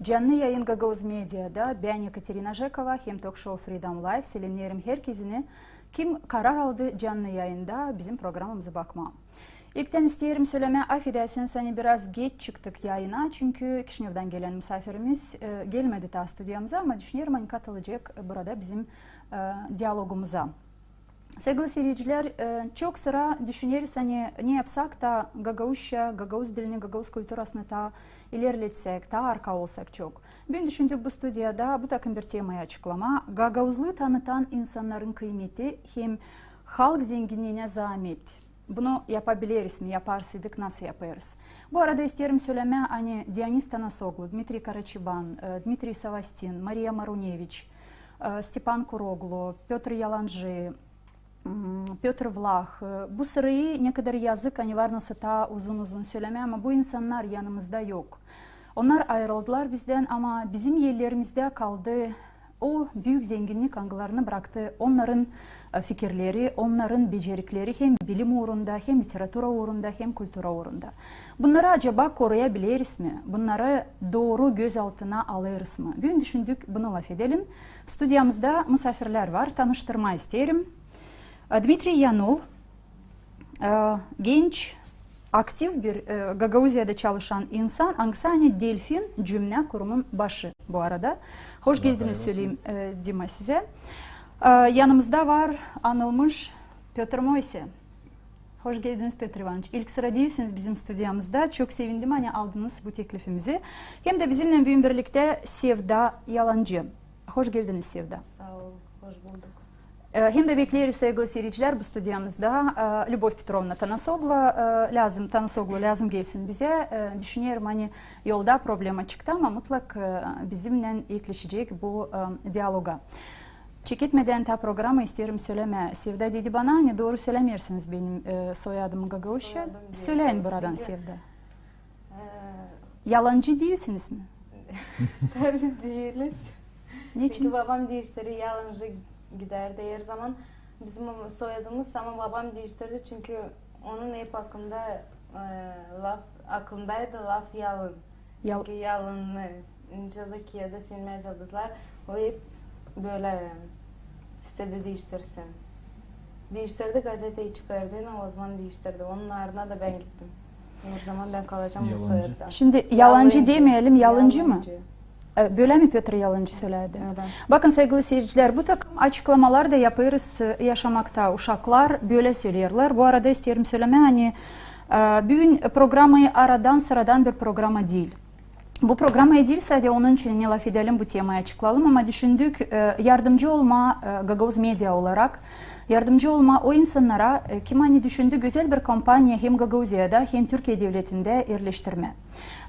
Canlı yayın Gagavuz Media'da ben Yekaterina Jekova, hem Talk Show Freedom Live. Selamlarım herkesine. Kim karar aldı canlı yayında bizim programımıza bakma. İlkten isterim söyleme, affedersiniz hani biraz geç çıktık yayına. Çünkü Kişinev'den gelen misafirimiz gelmedi ta stüdyomuza ama düşünüyorum hani katılacak burada bizim diyalogumuza. Sevgili seyirciler, çok sıra düşünüyoruz hani ne yapsak da Gagavuzca, Gagavuz dilini, Gagavuz kültürasını da ilerletsek, daha arka olsak çok. Bugün düşündük bu stüdyoda bu takım bir temayı açıklama. Gagavuzluğu tanıtan insanların kıymeti hem halk zenginliğine zahmet. Bunu yapabiliriz mi? Yaparsaydık nasıl yaparız? Bu arada isterim söyleme hani Dionis Tanasoglu, Dmitri Karaçiban, Dmitri Savastin, Maria Maruneviç, Stepan Kuroglu, Piotr Yalanji, Piotr Vlah, bu sırayı ne kadar yazık hani var nasıl ta uzun söyleme ama bu insanlar yanımızda yok. Onlar ayrıldılar bizden ama bizim yerlerimizde kaldı. O büyük zenginlik anılarını bıraktı. Onların fikirleri, onların becerikleri hem bilim uğrunda, hem literatüra uğrunda, hem kültüre uğrunda. Bunları acaba koruyabiliriz mi? Bunları doğru göz altına alırız mı? Bugün düşündük, bunu laf edelim. Stüdyamızda misafirler var, tanıştırma isterim. Dmitri Yanul, genç, aktif bir Gagavuzya'da çalışan insan, Anksani Delfin cümle kurumun başı bu arada. Hoş geldiniz söyleyeyim Dima size. Yanımızda var anılmış Piotr Moise. Hoş geldiniz Piotr Ivanoviç. İlk sıra değilsiniz bizim stüdyamızda. Çok sevindim hani aldınız bu teklifimizi. Hem de bizimle bugün birlikte Sevda Yalancı. Hoş geldiniz Sevda. Sağ ol, hoş bulduk. Hem de bekleriz sevgili seyirciler bu stüdyamızda. Любовь Petrovna Tanasoglu lazım gelsin bize. Düşünüyorum hani yolda problema çıktı ama mutlak bizimle ekleşecek bu diyaloga. Çekitmeden ta programı isterim söyleme. Sevda dedi bana hani doğru söylemiyorsunuz benim soyadım Gagavuzca. Söyleyin buradan Sevda. Yalancı değilsiniz mi? Tabii değiliz. Niçin? Çünkü babam değiştirdi, yalancı giderdi her zaman. Bizim soyadımız ama babam değiştirdi çünkü onun hep aklındaydı laf yalın. Çünkü yalınlı, incılık ya da sünmez yıldızlar o hep böyle istedi değiştirsin. Değiştirdi, gazeteyi çıkardı, o zaman değiştirdi. Onun ardına da ben gittim. O zaman ben kalacağım bu soyadda. Şimdi yalancı demeyelim, yalancı mı? Böyle mi Piotr Yalancı söyledi? Evet. Bakın sevgili seyirciler, bu takım açıklamalar da yapıyoruz yaşamakta. Uşaklar böyle söylüyorlar. Bu arada isterim söyleme hani bugün programı aradan sıradan bir programa değil. Bu programa değil sadece onun için ne laf edelim bu temayı açıklayalım ama düşündük yardımcı olma Gagavuz Media olarak yardımcı olma o insanlara kim hani düşündü güzel bir kampanya hem Gagavuzya'da hem Türkiye Devleti'nde yerleştirme.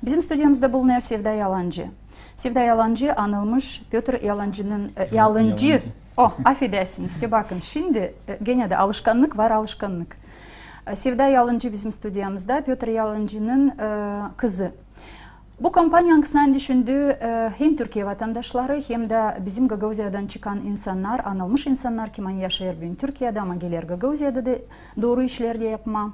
Bizim stüdyomuzda bulunan Sevda Yalancı. Sevda Yalancı anılmış Piotr Yalancı'nın Yalancı. Oh affedersiniz işte bakın şimdi gene de alışkanlık var alışkanlık. Sevda Yalancı bizim stüdyomuzda Piotr Yalancı'nın kızı. Bu kampanya hangisinden düşündüğü hem Türkiye vatandaşları hem de bizim Gagavuzya'dan çıkan insanlar, anılmış insanlar ki yaşıyor bugün Türkiye'de ama gelir Gagavuzya'da da doğru işler de yapma.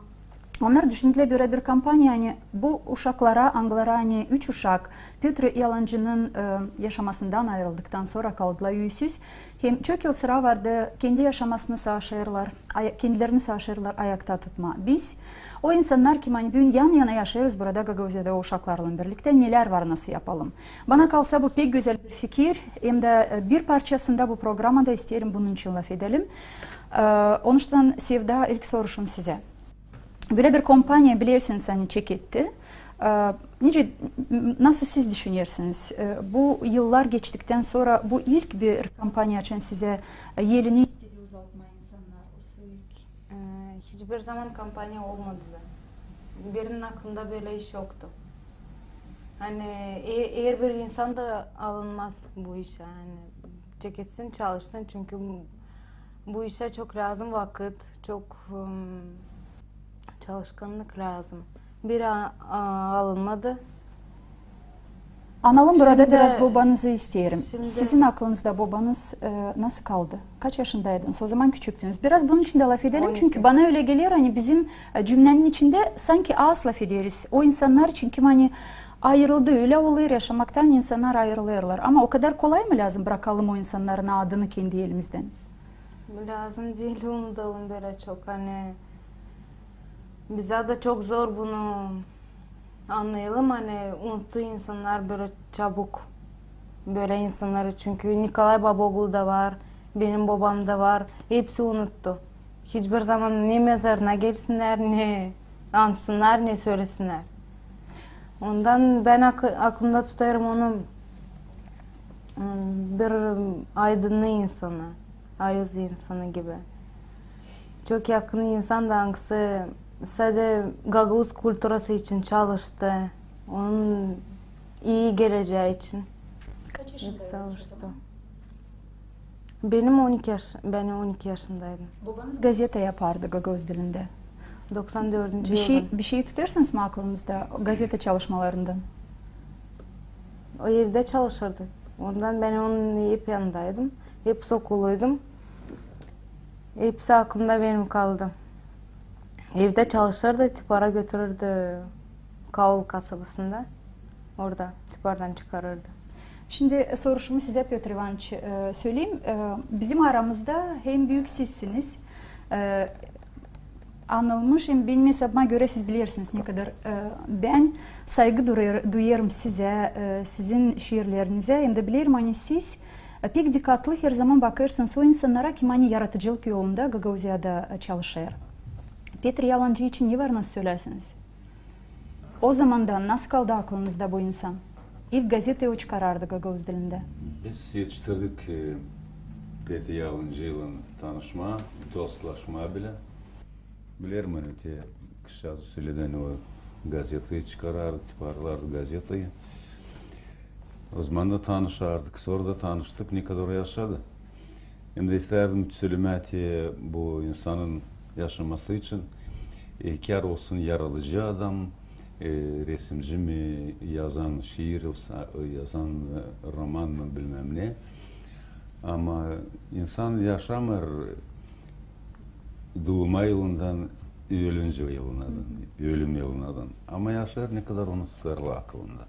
Onlar düşündüler böyle bir kampanya hani bu uşaklara, Anglara hani 3 uşak Piotr Yalancı'nın yaşamasından ayrıldıktan sonra kaldılar yüzsüz. Hem çok yıl sıra vardı kendi yaşamasını savaşırlar, kendilerini savaşırlar ayakta tutma. Biz o insanlar ki hani bugün yan yana yaşıyoruz burada Gagavuzya'da o uşaklarla birlikte neler var nasıl yapalım. Bana kalsa bu pek güzel bir fikir hem de bir parçasında bu programda isterim bunun için laf edelim. Onun için Sevda ilk soruşum size. Böyle bir kampanya bilirsiniz hani çekitti. Nasıl siz düşünüyorsunuz? Bu yıllar geçtikten sonra bu ilk bir kampanya için size yerini istedi uzatma insanlar. Hiçbir zaman kampanya olmadı da. Birinin aklında böyle iş yoktu. Hani eğer bir insan da alınmaz bu işe. Yani çeketsin, çalışsın çünkü bu işe çok lazım vakit, çok çalışkanlık lazım. Bir alınmadı. Analım burada biraz babanızı isterim. Sizin aklınızda babanız nasıl kaldı? Kaç yaşındaydınız? O zaman küçüktünüz. Biraz bunun için de laf edelim. 12. Çünkü bana öyle geliyor hani bizim cümlenin içinde sanki az laf ederiz. O insanlar için kim hani ayrıldı, öyle oluyor, yaşamaktan insanlar ayrılıyorlar. Ama o kadar kolay mı lazım bırakalım o insanların adını kendi elimizden? Lazım değil, unutalım böyle çok. Hani bize de çok zor bunu anlayalım. Hani unuttu insanlar böyle çabuk. Böyle insanları, çünkü Nikolay Babogul da var, benim babam da var. Hepsi unuttu. Hiçbir zaman ne mezarına gelsinler, ne ansınlar, ne söylesinler. Ondan ben aklımda tutarım onu, bir aydınlı insanı, ayuz insanı gibi. Çok yakın insan da hangisi sadece Gagavuz kültürası için çalıştı. Onun iyi geleceği için. Kaç yaşındaydınız o zaman? Ben 12 yaşındaydım. Babanız gazete yapardı Gagavuz dilinde. 94. yılda. Bir şey tutarsanız mı aklınızda gazete çalışmalarından? O evde çalışırdı. Ondan ben onun hep yanındaydım. Hep sokuluydum. Hepsi aklımda benim kaldı. Evde çalışırdı, tipara götürürdü Kavul kasabasında. Orada tipardan çıkarırdı. Şimdi soruşumu size Piotr Ivanoviç söyleyeyim. Bizim aramızda hem büyük sizsiniz, anılmış, hem benim hesabıma göre siz bilirsiniz ne kadar ben saygı duyarım size, sizin şiirlerinize, hem de bilirim hani siz pek dikkatli her zaman bakarsınız o insanlara ki hani yaratıcılık yolunda Gagavuzya'da çalışır. Petr Yalancı için ne var, nasıl söylersiniz? O zamandan nasıl kaldı aklınızda bu insan? İlk gazeteyi o çıkarardı Gagavuz dilinde. Biz yetiştirdik Petr Yalancı'yla tanışma, dostlaşma bile. Bilirim hani kışası söyleden o gazeteyi çıkarardı, tiparlardı gazeteyi. O zaman da tanışardık, sonra da tanıştık, ne kadar yaşadı. Hem de isterdim söylemek bu insanın yaşaması için kar olsun yaratıcı adam, resimci mi, yazan şiir, yazan roman mı bilmem ne. Ama insan yaşamır doğma yılından ölünce yılından, ölüm yılından. Ama yaşar ne kadar onu tutarlı aklında.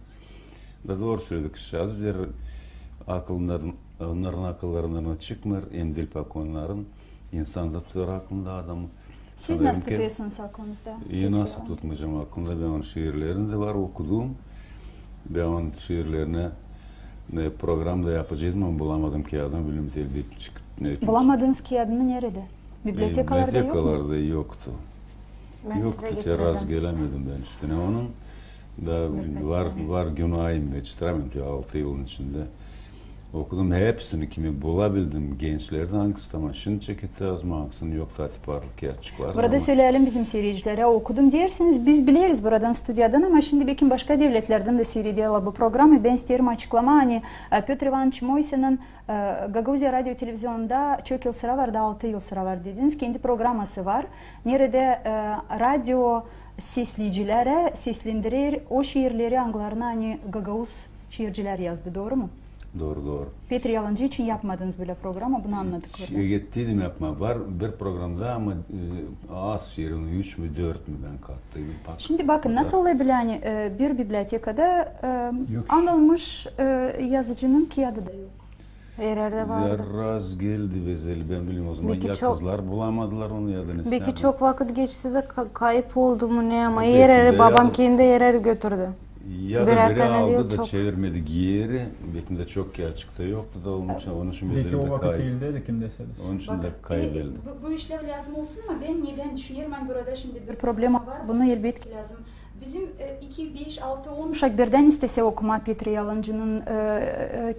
Ve doğru söyledik şahzır onların akıllarından çıkmır, endil pak onların insanda tutar aklında adamı. Siz nasıl tutuyorsunuz aklınızda? Nasıl tutmayacağım aklımda, ben onun şiirlerini de var okudum. Ben onun şiirlerine programda yapacaktım ama bulamadım kağıdını, bilim telbiyet çıktı. Bulamadığınız kağıdını nerede? Bibliotekalarda yok mu? Bibliotekalarda yoktu. Yoktu, raz gelemedim ben üstüne onun. Da var günahım geçtiremem ki 6 yılın içinde. Okudum hepsini, kimi bulabildim gençlerden, hangisi tamam şimdi çekildi yazma, hangisini yok tatiparlık açıklar. Burada ama söyleyelim bizim seyircilere, okudum dersiniz, biz biliriz buradan stüdyadan ama şimdi belki başka devletlerden de seyrediyorlar bu programı. Ben isterim açıklama, hani Piotr Ivanoviç Moyse'nin Gagavuzya Radyo Televizyonu'nda çok yıl sıra var, da 6 yıl sıra var dediniz. Kendi programması var. Nerede radyo sesleyicilere seslendirir, o şiirleri anglarına hani Gagavuz şiirciler yazdı, doğru mu? Doğru. Petr Yalancı için yapmadınız böyle programı, bunu anladık. Yettiydim yapma. Var bir programda ama az şiirini 3 mü 4 mü ben kattım. Şimdi bakın nasıl olabilir, yani bir bibliotekada anılmış yazıcının kağıdı da yok. Yerlerde vardı. Raz geldi vezeli, ben bilmiyorum o zaman ya kızlar bulamadılar onu ya da ne. Belki çok vakit geçti de kayıp oldu mu ne, ama yerleri babam kendi yerleri götürdü. Ya da biri aldı da çevirmedi giyeri, belki de çok ki açıkta yoktu da onun için belki o vakit değildi kim deseydi. Onun için de kaybedildi. Bu işler lazım olsun ama ben neden düşünüyorum, ben burada şimdi bir problem var, bunu elbette ki lazım. Bizim 2, 5, 6, 10 uşak birden istese okuma Petr Yalancı'nın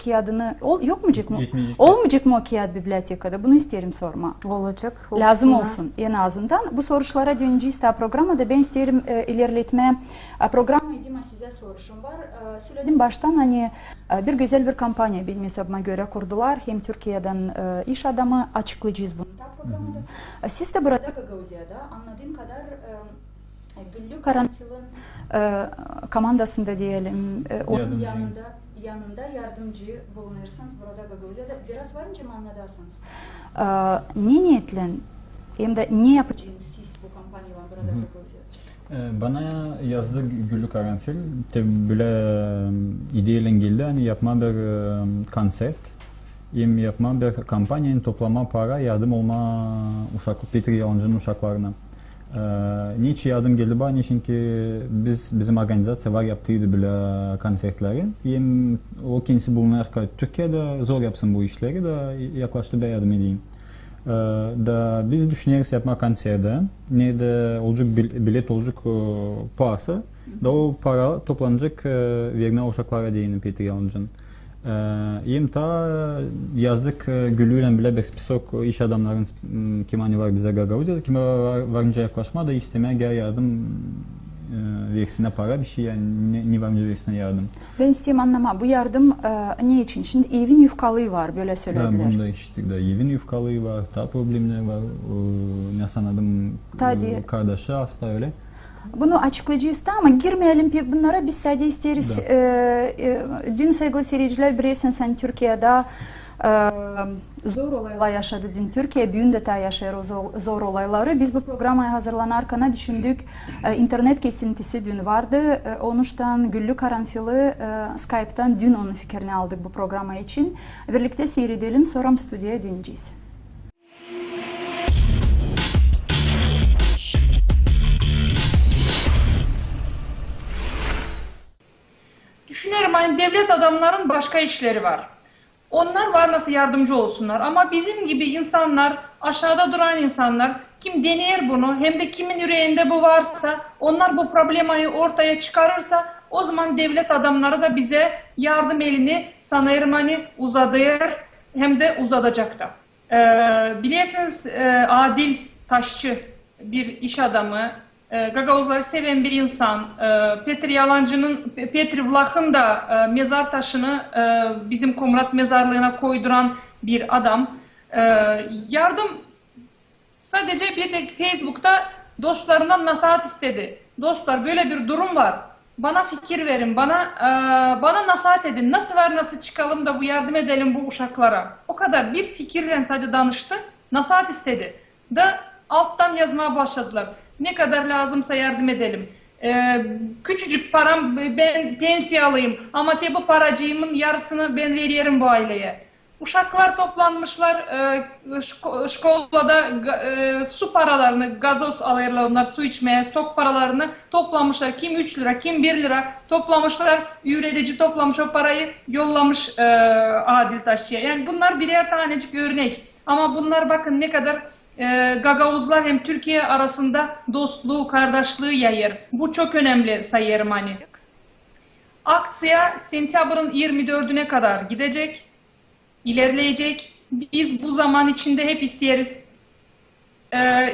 kağıdını, yok mu? Olmayacak mı o kağıt bibliotekada? Bunu isterim sorma. Olacak. Lazım olsun en azından. Bu soruşlara döneceğiz daha programda. Ben isterim ilerletme programı edeyim, size soruşum var. Söyledim baştan, hani bir güzel bir kampanya benim hesabıma göre kurdular. Hem Türkiye'den iş adamı, açıklayacağız bunu da programda. Siz de burada Gagavuzya'da anladığım kadar Güllü Karanfil'in komandasında diyelim, onun yanında yardımcı bulunursanız burada Gagavuzya'da biraz varınca mı anladasınız? Ne niyetle hem de ne yapacağınız siz bu kampanyadan burada Gagavuzya'da? Bana yazdı Güllü Karanfil. Tabi böyle ideyle geldi. Hani yapma bir konsept. Yapma bir kampanyanın toplama para yardım olma uşaklık Peter Yalancı'nın uşaklarına. Niçin yardım geldi bana? Çünkü bizim organizasyon var yaptıydı böyle konsertleri. O kendisi bulunan Türkiye'de zor yapsın bu işleri da yaklaştı da yardım edeyim. Da biz düşünüyoruz yapma konserde. Ne de olacak bilet olacak parası. Da o para toplanacak verme uşaklara değinin Peter Yalancı'nın. Ta yazdık Güllü'yle bile bir spesok iş adamların kim hani var bize Gagauziya'da kim varınca yaklaşma da istemeye gel yardım versine para bir şey yani ne varınca versine yardım. Ben isteyeyim anlama bu yardım ne için? Şimdi evin yufkalığı var böyle söylediler. Da bunda işittik da evin yufkalığı var, ta problemler var, ne sanırım kardeşi hasta öyle. Bunu açıklayacağız da ama girmeyelim pek bunlara biz sadece isteriz. Dün sevgili seyirciler bilirsin sen Türkiye'de zor olaylar yaşadı dün Türkiye büyün de yaşıyor o zor olayları. Biz bu programaya hazırlanarken düşündük internet kesintisi dün vardı. Onuştan Güllü Karanfil'i Skype'tan dün onun fikrini aldık bu programa için. Birlikte seyredelim sonra stüdyoya döneceğiz. Düşünüyorum hani devlet adamların başka işleri var. Onlar var nasıl yardımcı olsunlar ama bizim gibi insanlar, aşağıda duran insanlar kim deneyer bunu hem de kimin yüreğinde bu varsa onlar bu problemi ortaya çıkarırsa o zaman devlet adamları da bize yardım elini sanırım hani uzatır hem de uzatacak da. Bilirsiniz Adil Taşçı bir iş adamı. Gagauzları seven bir insan, Petr Vlach'ın da mezar taşını bizim Komrat mezarlığına koyduran bir adam. Yardım sadece bir de Facebook'ta dostlarından nasihat istedi. Dostlar böyle bir durum var. Bana fikir verin, bana nasihat edin. Nasıl var, nasıl çıkalım da bu yardım edelim bu uşaklara. O kadar bir fikirle sadece danıştı, nasihat istedi. Da alttan yazmaya başladılar. Ne kadar lazımsa yardım edelim. Küçücük param ben pensiye alayım ama bu paracığımın yarısını ben veriyorum bu aileye. Uşaklar toplanmışlar şkolada su paralarını, gazoz alırlar onlar su içmeye, sok paralarını toplamışlar. Kim 3 lira, kim 1 lira toplamışlar. Üretici toplamış o parayı yollamış Adil Taşçı'ya. Yani bunlar birer tanecik örnek. Ama bunlar bakın ne kadar Gagauzlar hem Türkiye arasında dostluğu, kardeşliği yayır. Bu çok önemli sayarım hani. Aksiya sentyabrın 24'üne kadar gidecek, ilerleyecek. Biz bu zaman içinde hep isteriz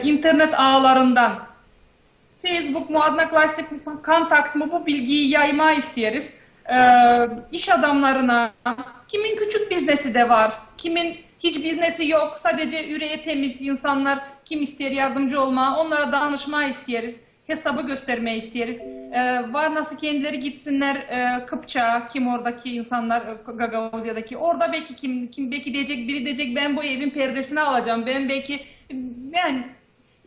internet ağlarından, Facebook mu, Adnaklastik mi, kontakt mı bu bilgiyi yayma isteriz. İş adamlarına, kimin küçük biznesi de var, kimin hiç biznesi yok, sadece yüreği temiz insanlar kim ister yardımcı olma, onlara danışma isteriz, hesabı göstermeyi isteriz. Var nasıl kendileri gitsinler Kıpçak'a, kim oradaki insanlar Gagauzya'daki, orada belki kim belki diyecek, biri diyecek ben bu evin perdesini alacağım, ben belki yani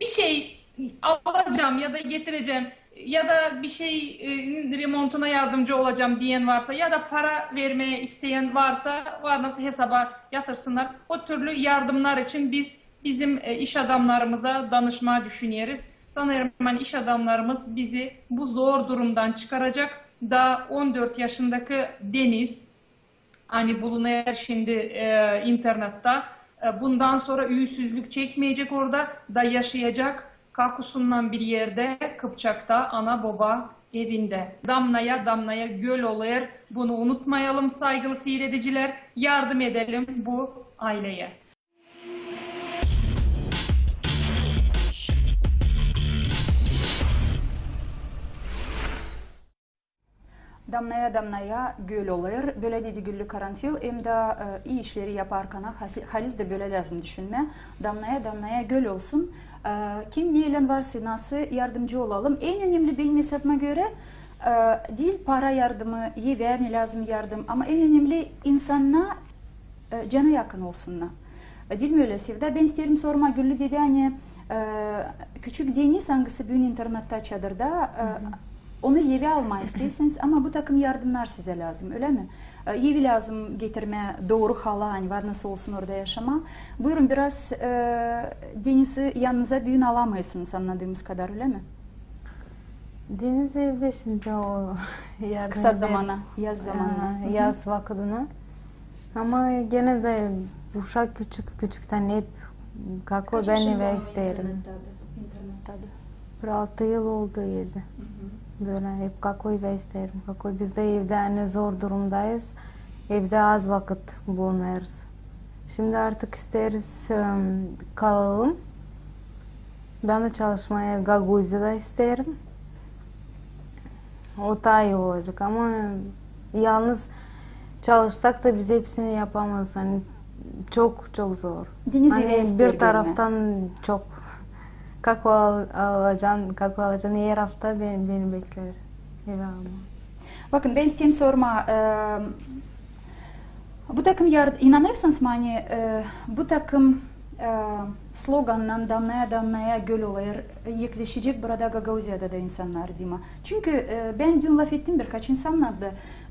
bir şey alacağım ya da getireceğim ya da bir şeyin remontuna yardımcı olacağım diyen varsa ya da para vermeye isteyen varsa var nasıl hesaba yatırsınlar. O türlü yardımlar için bizim iş adamlarımıza danışma düşünüyoruz. Sanırım hani iş adamlarımız bizi bu zor durumdan çıkaracak. Daha 14 yaşındaki Deniz hani bulunuyor şimdi internette. Bundan sonra üyüsüzlük çekmeyecek orada da yaşayacak. Kakusundan bir yerde Kıpçak'ta ana baba evinde. Damlaya damlaya göl olur. Bunu unutmayalım saygılı seyrediciler. Yardım edelim bu aileye. Damlaya damlaya göl olur. Böyle dedi Güllü Karanfil. Hem de iyi işleri yaparken halis de böyle lazım düşünme. Damlaya damlaya göl olsun. Kim neyle varsa nasıl yardımcı olalım. En önemli benim hesabıma göre değil para yardımı, iyi verme lazım yardım. Ama en önemli insanla cana yakın olsunlar. Değil mi öyle Sevda? Ben isterim sorma Güllü dedi hani Küçük Deniz hangisi bugün internette çadırda onu eve almayı istiyorsunuz ama bu takım yardımlar size lazım, öyle mi? Evi lazım getirme, doğru hala hani var nasıl olsun orada yaşama. Buyurun biraz Deniz'i yanınıza bugün alamayısınız anladığımız kadar, öyle mi? Deniz evde şimdi o yardım Kısa eder. zamana, yaz zamanına. Yaz vakitine. Ama gene de uşak küçükten hep kako ben eve isterim. Bir 6 yıl oldu yedi. Böyle hep kako eve isterim. Kako biz de evde hani zor durumdayız. Evde az vakit bulunuruz. Şimdi artık isteriz kalalım. Ben de çalışmaya Gagauzya'da isterim. O da iyi olacak ama yalnız çalışsak da biz hepsini yapamaz. Hani çok zor. Deniz Hani eve ister bir taraftan çok kako alacaksın her hafta beni bekler. Eve alma. Bakın ben isteyeyim sorma. Bu takım inanırsanız mı hani bu takım slogandan damlaya damlaya göl olur yekleşecek burada Gagauzya'da da insanlar değil mi? Çünkü ben dün laf ettim birkaç insanlarda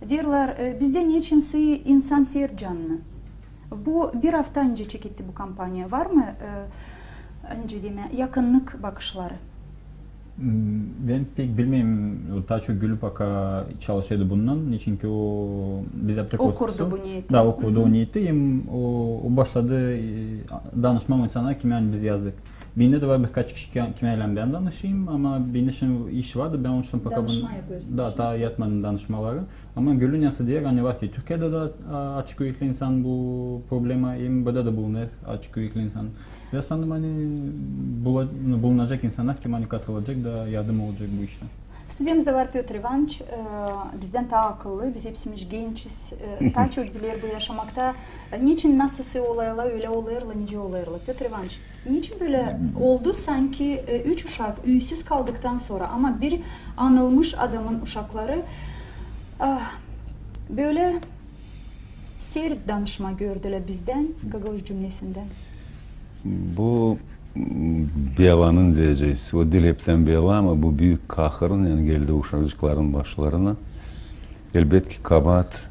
diyorlar bizde niçin insan seyir canlı? Bu bir hafta önce çekildi bu kampanya. Var mı önce diyeyim yakınlık bakışları? Ben pek bilmeyeyim. Daha çok Gülü Baka çalışıyordu bundan. Çünkü o biz yaptık o kurdu bu niyeti. Da o kurdu o niyeti. Hem o başladı danışmam insanlar kime yani biz yazdık. Binde de var birkaç kişi kimeyle ben danışayım ama benim için iş vardı. Ben onun için daha yatmadım danışmaları. Ama Gül'ün yası diye hani var ki Türkiye'de de açık yürekli insan bu problema hem burada da bulunur açık yürekli insan. Ve sanırım hani bulunacak insanlar kim hani katılacak da yardım olacak bu işten. Stüdyomuzda var Piotr Ivanovic, bizden daha akıllı, biz hepsimiz gençiz, daha çok bilir bu yaşamakta. Niçin nasıl olaylar öyle oluyorlar, nice oluyorlar? Piotr Ivanovic, niçin böyle oldu sanki 3 uşak üyesiz kaldıktan sonra ama bir anılmış adamın uşakları böyle seyir danışma gördüler bizden, Gagauzy cümlesinden. Bu Bela'nın diyeceğiz. O dil hepten Bela ama bu büyük kahırın yani geldi uşakçıkların başlarına. Elbette ki kabahat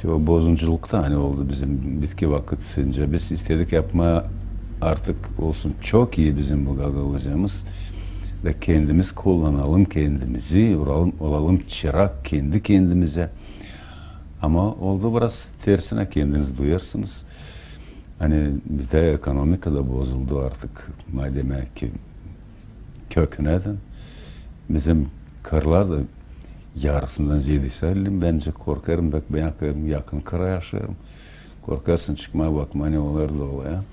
o bozunculukta hani oldu bizim bitki vakitince. Biz istedik yapma artık olsun çok iyi bizim bu Gagauzya'mız. Ve kendimiz kullanalım kendimizi, olalım çırak kendi kendimize. Ama oldu biraz tersine kendiniz duyarsınız. Hani bizde ekonomik da bozuldu artık. Demek ki köküne de. Bizim kırlar da yarısından ziyade bence korkarım. Bak ben yakın kıra yaşıyorum. Korkarsın çıkmaya bakma ne olur da olaya.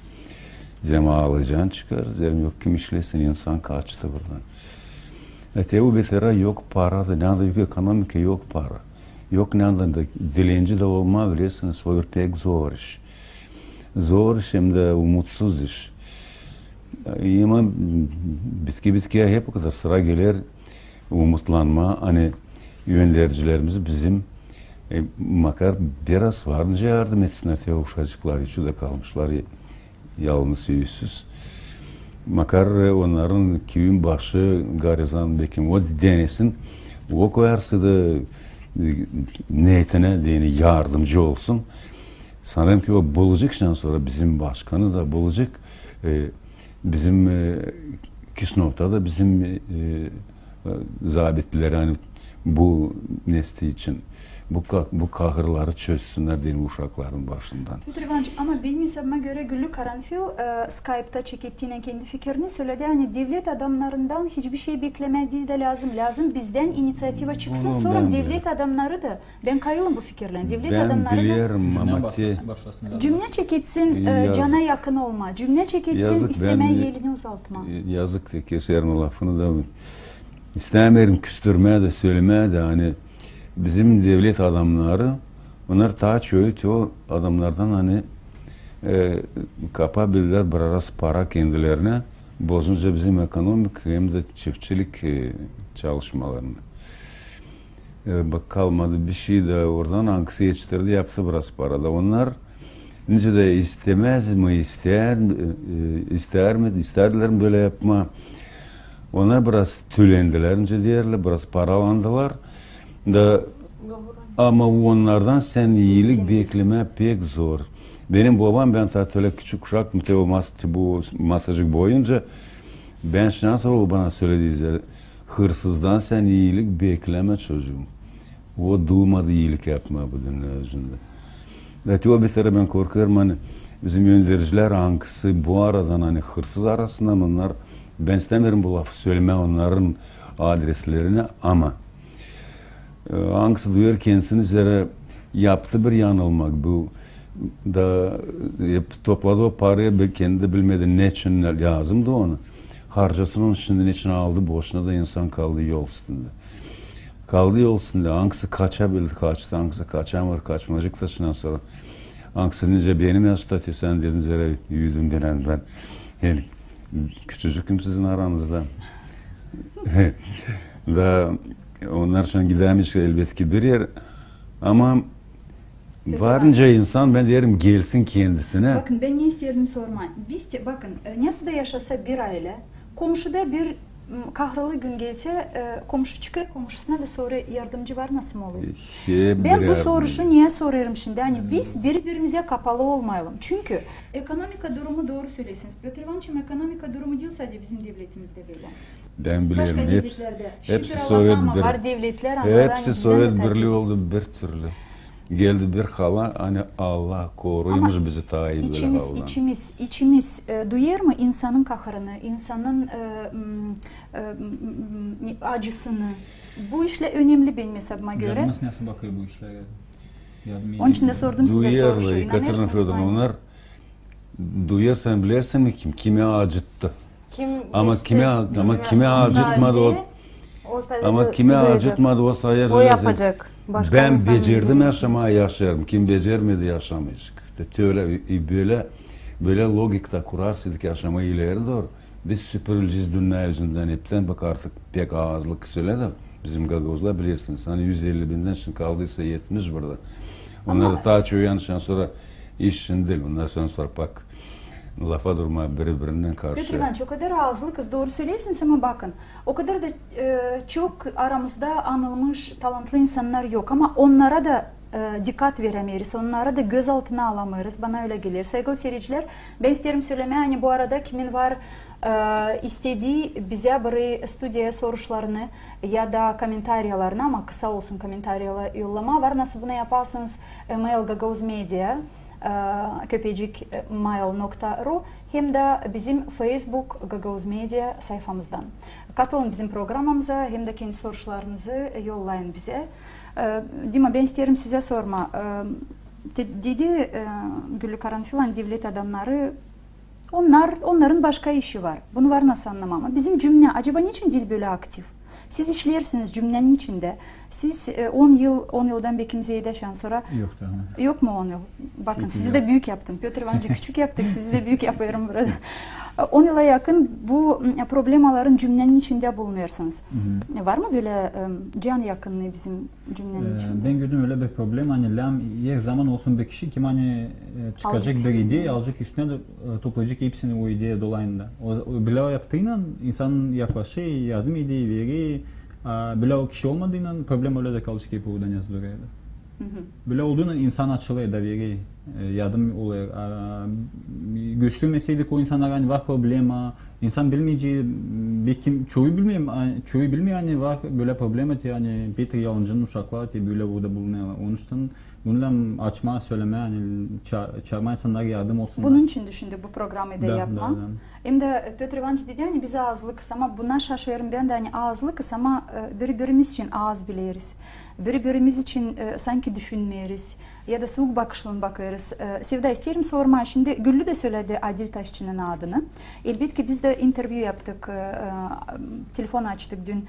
Zema alacaksın çıkar. Zem yok kim işlesin insan kaçtı buradan. Öte bir tara yok para da ne yok ekonomik yok para. Yok ne da dilenci de olma bilirsiniz. O pek zor iş. Zor hem de umutsuz iş. Ama bitkiye hep o kadar sıra gelir umutlanma. Hani yönlericilerimiz bizim makar biraz varınca yardım etsinler. Uşacıklar içi de kalmışlar yalnız yüzsüz. Makar onların köyün başı garizandaki o denesin. O koyarsa da niyetine diyene yardımcı olsun. Sanırım ki o bulacaktan sonra bizim başkanı da bulacak. Bizim Kisnov'da da bizim zabitler hani bu nesli için bu kahırları çözsünler diye uşakların başından. Piotr Ivanovic ama benim hesabıma göre Güllü Karanfil Skype'ta çektiğine kendi fikrini söyledi. Yani devlet adamlarından hiçbir şey beklemediği de lazım. Lazım bizden inisiyativa çıksın. Oğlum sonra devlet adamları da ben kayılım bu fikirle. Devlet ben adamları biliyorum ama cümle çekitsin cana yakın olma. Cümle çekitsin istemeye yelini uzaltma. Yazık diye keserim o lafını da istemiyorum küstürmeye de söylemeye de hani bizim devlet adamları onlar daha çok o adamlardan hani kapabilirler biraz para kendilerine bozunca bizim ekonomik hem de çiftçilik çalışmalarını. Bak kalmadı bir şey de oradan aksi yetiştirdi yaptı biraz para da onlar Nice de istemez mi, ister mi, isterdiler mi böyle yapma. Ona biraz tülendiler, nice diğerler, biraz paralandılar. Da, ama onlardan sen iyilik bekleme pek zor. Benim babam, ben tatile küçük uşak, bu masajık boyunca, ben şans o bana söyledi, hırsızdan sen iyilik bekleme çocuğum. O duymadı iyilik yapma bu dünya yüzünde. Ve o bir ben korkuyorum, hani bizim yöneticiler hangisi bu aradan hani hırsız arasından onlar, ben istemiyorum bu lafı söyleme onların adreslerini ama hangisi duyar kendisini üzere yaptı bir yanılmak bu da topladı o parayı kendi bilmedi ne için lazımdı onu. Harcasın onun şimdi için aldı boşuna da insan kaldı yol üstünde. Kaldı yol üstünde hangisi kaçabildi kaçtı hangisi kaçamır kaçmacık taşından sonra hangisi nice benim yaşta sen dediniz yere büyüdüm ben yani küçücüküm sizin aranızda. Da onlar şu an gidemiş elbette ki bir yer ama varınca insan ben derim gelsin kendisine. Bakın ben ne isterim sormayın. Biz de bakın nasıl da yaşasa bir aile komşuda bir kahralı gün gelse komşu çıkıyor komşusuna da sonra yardımcı var nasıl mı oluyor? Ben bu soruşu niye soruyorum şimdi? Hani biz birbirimize kapalı olmayalım. Çünkü ekonomik durumu doğru söylesiniz. Piotr Ivanoviç'im ekonomik durumu değil sadece bizim devletimizde böyle. Ben biliyorum hepsi Sovyet Birliği oldu bir türlü. Geldi bir hala hani Allah koruymuş bizi ta iyi böyle havadan. İçimiz duyar mı insanın kahrını, insanın acısını? Bu işle önemli benim hesabıma göre. Canımız nasıl bakıyor bu işlere? Onun için de sordum size soru. Duyar, Katerina Fyodor'un onlar duyarsan bilirsin mi kimi acıttı? Ama kimi acıtmadı o. Ama kimi acıtmadı o sayar. O yapacak. Ben becerdim yaşamayı yaşarım. Kim becermedi yaşamayacak. Böyle logikta kurarsaydık yaşamayı ileri doğru. Biz süpürüleceğiz dünya yüzünden hepten bak artık pek ağızlık söyledim. Bizim Gagozlar bilirsiniz. Hani 150 binden şimdi kaldıysa 70 burada. Onlar da ta çoğuyanıştan sonra iş için değil. Onlar sonra bak lafa durma birbirinden karşı. Peki ben çok kadar ağızlı kız doğru söylüyorsunuz ama bakın o kadar da çok aramızda anılmış talantlı insanlar yok ama onlara da dikkat veremeyiz, onlara da gözaltına alamayız. Bana öyle gelir. Sevgili seyirciler, ben isterim söylemeye hani bu arada kimin var istediği bize bir stüdyoya soruşlarını ya da komentaryalarını ama kısa olsun komentaryalar yollama var. Nasıl bunu yaparsanız mail gagozmedia @mail.ru hem de bizim Facebook Gagavuz Media sayfamızdan. Katılın bizim programımıza hem de kendi soruşlarınızı yollayın bize. Dima ben isterim size sorma. Dedi Güllü Karanfilan devlet adamları onların başka işi var. Bunu var nasıl anlamam ama bizim cümle acaba niçin dil böyle aktif? Siz işlersiniz cümlenin içinde. Siz 10 yıldan bekimize yaşayan sonra yok mu 10 yıl? Bakın sizi de büyük yaptım. Piotr Ivanoviç'i küçük yaptık, sizi de büyük yapıyorum burada. 10 yıla yakın bu problemaların cümlenin içinde bulunuyorsunuz. Var mı böyle can yakınlığı bizim cümlenin içinde? Ben gördüm öyle bir problem. Hani her zaman olsun bir kişi kim hani çıkacak bir ideyi alacak üstüne de toplayacak hepsini o ideye dolayında. Böyle yaptığıyla insan yaklaşıyor, yardım ediyor, veriyor. Böyle o kişi olmadığıyla problem öyle de kalacak hep oradan yazılıyor. Böyle olduğunda insan açılıyor da veriyor. Yardım oluyor. Göstermeseydik o insanlar hani var problem, insan bilmeyeceği, çoğu bilmiyor hani var böyle problem yani Peter Yalancı'nın uşaklar diye böyle burada bulunuyorlar. Onun için bununla açma, söyleme, hani çağırma insanlara yardım olsun. Bunun için düşündü bu programı da yapma. Hem de Piotr Ivanoviç dedi hani biz ağızlı kız ama buna şaşırıyorum ben de hani ağızlı kız ama birbirimiz için ağız biliriz. Birbirimiz için sanki düşünmeyiz ya da soğuk bakışla bakarız. Sevda isterim sorma. Şimdi Güllü de söyledi Adil Taşçı'nın adını. Elbette biz de interview yaptık. Telefon açtık dün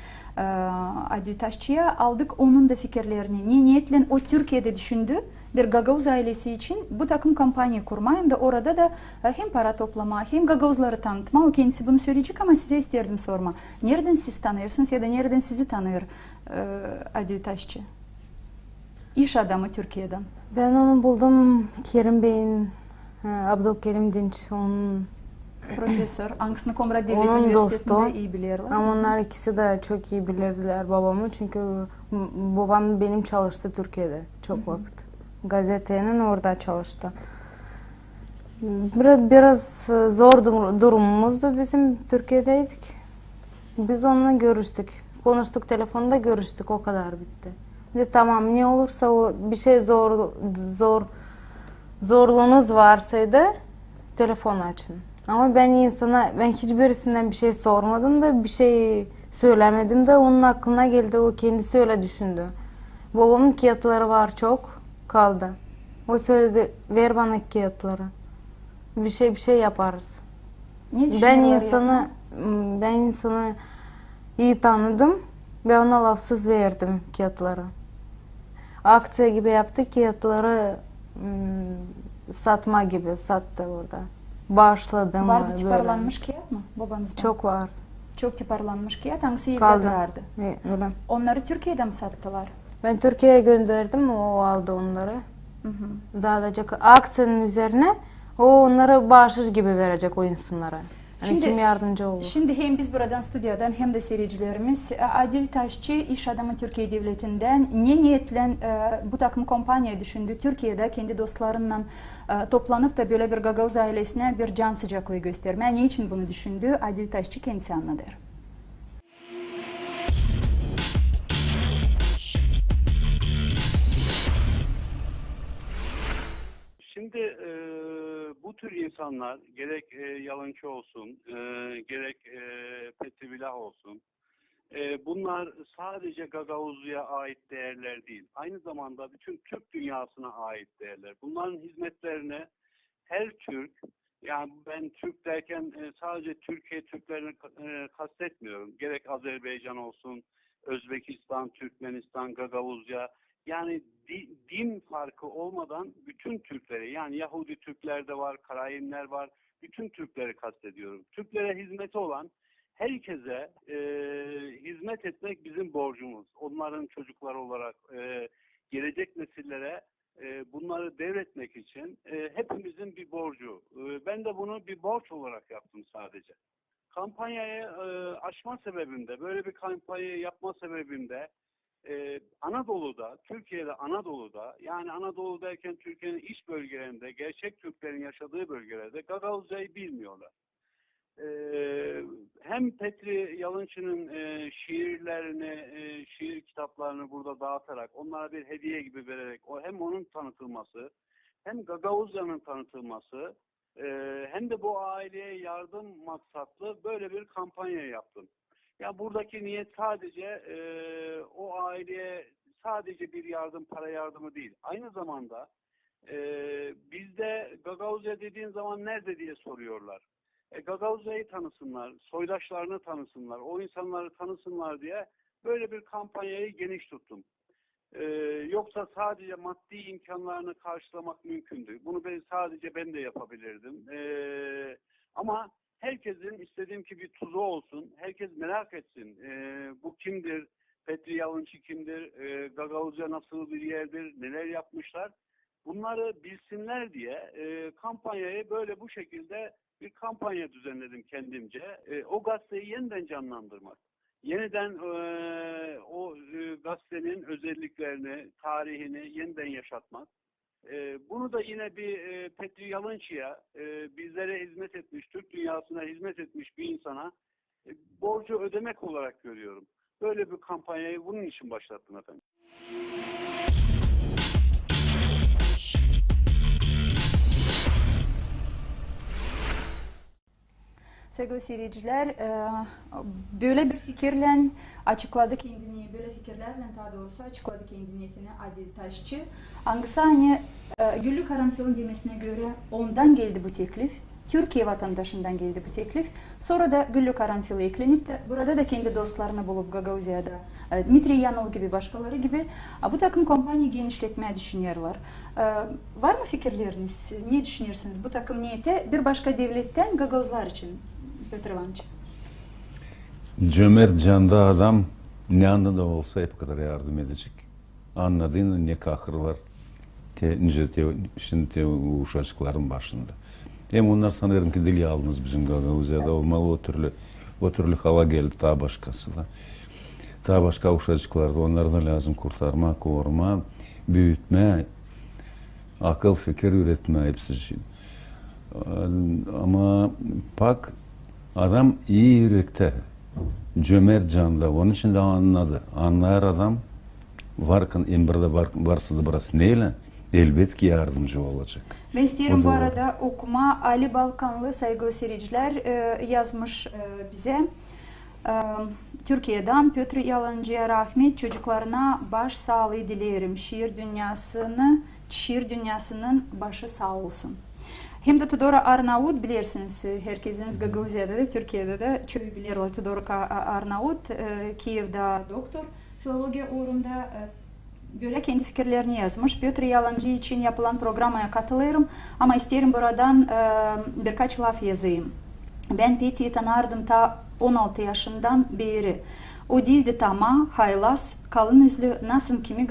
Adil Taşçı'ya. Aldık onun da fikirlerini. Niye niyetle o Türkiye'de düşündü. Bir Gagavuz ailesi için bu takım kampanya kurma hem de orada da hem para toplama hem Gagavuzları tanıtma. O kendisi bunu söyleyecek ama size isterdim sorma. Nereden siz tanırsınız ya da nereden sizi tanır Adil Taşçı? İş adamı Türkiye'den. Ben onu buldum Kerim Bey'in Abdülkerim Dinç, onun Profesör. Anksını Komrad Devlet Onun Üniversitesi'nde dostu. iyi bilirler. ama onlar ikisi de çok iyi bilirdiler babamı. Çünkü babam benim çalıştı Türkiye'de çok vakit. Gazetenin orada çalıştı. Biraz zor durumumuzdu. Bizim Türkiye'deydik. Biz onunla görüştük. Konuştuk, telefonda görüştük. O kadar bitti. Dedi, tamam ne olursa o bir şey zorluğunuz varsaydı telefon açın. Ama ben hiçbirisinden bir şey sormadım da bir şey söylemedim de onun aklına geldi. O kendisi öyle düşündü. Babamın kağıtları var çok kaldı. O söyledi ver bana kağıtları. Bir şey yaparız. Ne Ben düşünüyorlar ben insanı iyi tanıdım ve ona lafsız verdim kağıtları. Aksiya gibi yaptı kağıtları satma gibi sattı orada. Bağışladım. Vardı tiparlanmış kağıt mı babanızdan? Çok var. Çok tiparlanmış kağıt. Hangisi evde Kaldı. vardı? Öyle. Onları Türkiye'de mi sattılar? Ben Türkiye'ye gönderdim, o aldı onları. Dağılacak aksiyanın üzerine o onları bağışız gibi verecek o insanlara. Yani kim yardımcı olur? Şimdi hem biz buradan stüdyodan hem de seyircilerimiz Adil Taşçı iş adamı Türkiye Devleti'nden ne niyetle bu takım kompanya düşündü. Türkiye'de kendi dostlarıyla toplanıp da böyle bir Gagavuz ailesine bir can sıcaklığı göstermeye ne için bunu düşündü? Adil Taşçı kendisi anlatır. Şimdi bu tür insanlar gerek Yalınçı olsun, gerek Petrivilah olsun, bunlar sadece Gagavuzlu'ya ait değerler değil. Aynı zamanda bütün Türk dünyasına ait değerler. Bunların hizmetlerine her Türk, yani ben Türk derken sadece Türkiye Türklerini kastetmiyorum. Gerek Azerbaycan olsun, Özbekistan, Türkmenistan, Gagavuzya, yani din farkı olmadan bütün Türkleri, yani Yahudi Türkler de var, Karayimler var, bütün Türkleri kastediyorum. Türklere hizmeti olan herkese hizmet etmek bizim borcumuz. Onların çocukları olarak gelecek nesillere bunları devretmek için hepimizin bir borcu. Ben de bunu bir borç olarak yaptım sadece. Kampanyayı açma sebebimde, böyle bir kampanyayı yapma sebebimde Anadolu'da, Türkiye'de Anadolu'da, yani Anadolu derken Türkiye'nin iç bölgelerinde, gerçek Türklerin yaşadığı bölgelerde Gagavuzcayı bilmiyorlar. Hem Petri Yalınçı'nın şiirlerini, şiir kitaplarını burada dağıtarak, onlara bir hediye gibi vererek, hem onun tanıtılması, hem Gagavuzca'nın tanıtılması, hem de bu aileye yardım maksatlı böyle bir kampanya yaptım. Ya buradaki niyet sadece o aileye sadece bir yardım, para yardımı değil. Aynı zamanda bizde Gagavuzya dediğin zaman nerede diye soruyorlar. Gagavuzya'yı tanısınlar, soydaşlarını tanısınlar, o insanları tanısınlar diye böyle bir kampanyayı geniş tuttum. Yoksa sadece maddi imkanlarını karşılamak mümkündü. Bunu sadece ben de yapabilirdim. Ama herkesin istediğim ki bir tuzu olsun, herkes merak etsin. Bu kimdir, Petri Yalınçı kimdir, Gagavuzya nasıl bir yerdir, neler yapmışlar. Bunları bilsinler diye kampanyayı böyle bu şekilde bir kampanya düzenledim kendimce. O gazeteyi yeniden canlandırmak. Yeniden o gazetenin özelliklerini, tarihini yeniden yaşatmak. Bunu da yine bir Petri Yalınçı'ya, bizlere hizmet etmiş, Türk dünyasına hizmet etmiş bir insana borcu ödemek olarak görüyorum. Böyle bir kampanyayı bunun için başlattım efendim. Sevgili seyirciler, böyle bir fikirle açıkladı kendini, böyle fikirlerle daha doğrusu açıkladı kendi niyetini Adil Taşçı. Hangisi hani Güllü Karanfil'in demesine göre ondan geldi bu teklif, Türkiye vatandaşından geldi bu teklif. Sonra da Güllü Karanfil eklenip de burada da kendi dostlarını bulup Gagavuzya'da Dmitri Yanov gibi başkaları gibi bu takım kompanya genişletmeye düşünüyorlar. Var mı fikirleriniz? Ne düşünüyorsunuz? Bu takım niyeti bir başka devletten Gagavuzlar için. Petr Ivanović. Cömert canda adam ne anda da olsa hep kadar yardım edecek. Anladığın ne kahrı var, şimdi uşakların başında. Hem onlar sanırım ki dil yalnız bizim Gagavuzya'da olmalı, o türlü hava geldi daha başkası da. Daha başka uşaklarda onları da lazım kurtarma, koruma, büyütme, akıl fikir üretme hepsi için. Ama bak adam iyi yürekte, cömert canlı, onun için de anladı. Anlayan adam varken emrede varsa da burası neyle? Elbet ki yardımcı olacak. Ben isterim bu arada okuma Ali Balkanlı saygılı seyirciler yazmış bize. Türkiye'den Piotr Yalancı'ya rahmet, çocuklarına baş sağlığı dilerim. Şiir dünyasının başı sağ olsun. Hem de Tudor Arnavut bilirsiniz, herkesiniz Gagavuzya'da da Türkiye'de de çok bilirler Tudor Arnavut, Kiev'de doktor, filologiya uğrunda böyle kendi fikirlerini yazmış. Piotr Yalancı için yapılan programaya katılırım ama isterim buradan birkaç laf yazayım. Ben Peti'yi tanırdım ta 16 yaşından beri. O dildi tama, haylaz, kalın yüzlü, nasıl kimi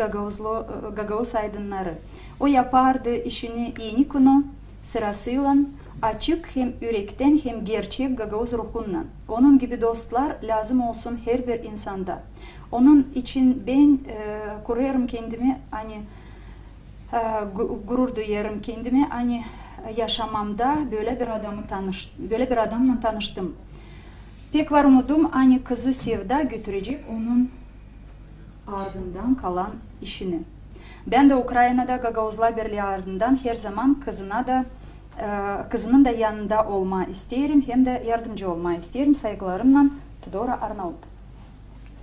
Gagavuz aydınları. O yapardı işini iyi konu, sırasıyla, açık hem yürekten hem gerçek Gagavuz ruhundan. Onun gibi dostlar lazım olsun her bir insanda. Onun için ben kurarım kendimi, hani gurur duyarım kendimi, hani yaşamamda böyle bir adamla tanıştım. Pek var umudum, hani kızı Sevda götürecek onun ardından kalan işini. Ben de Ukrayna'da Gagavuzlar Birliği ardından her zaman kızının da yanında olma isterim, hem de yardımcı olma isterim. Saygılarımla Tudora Arnavut.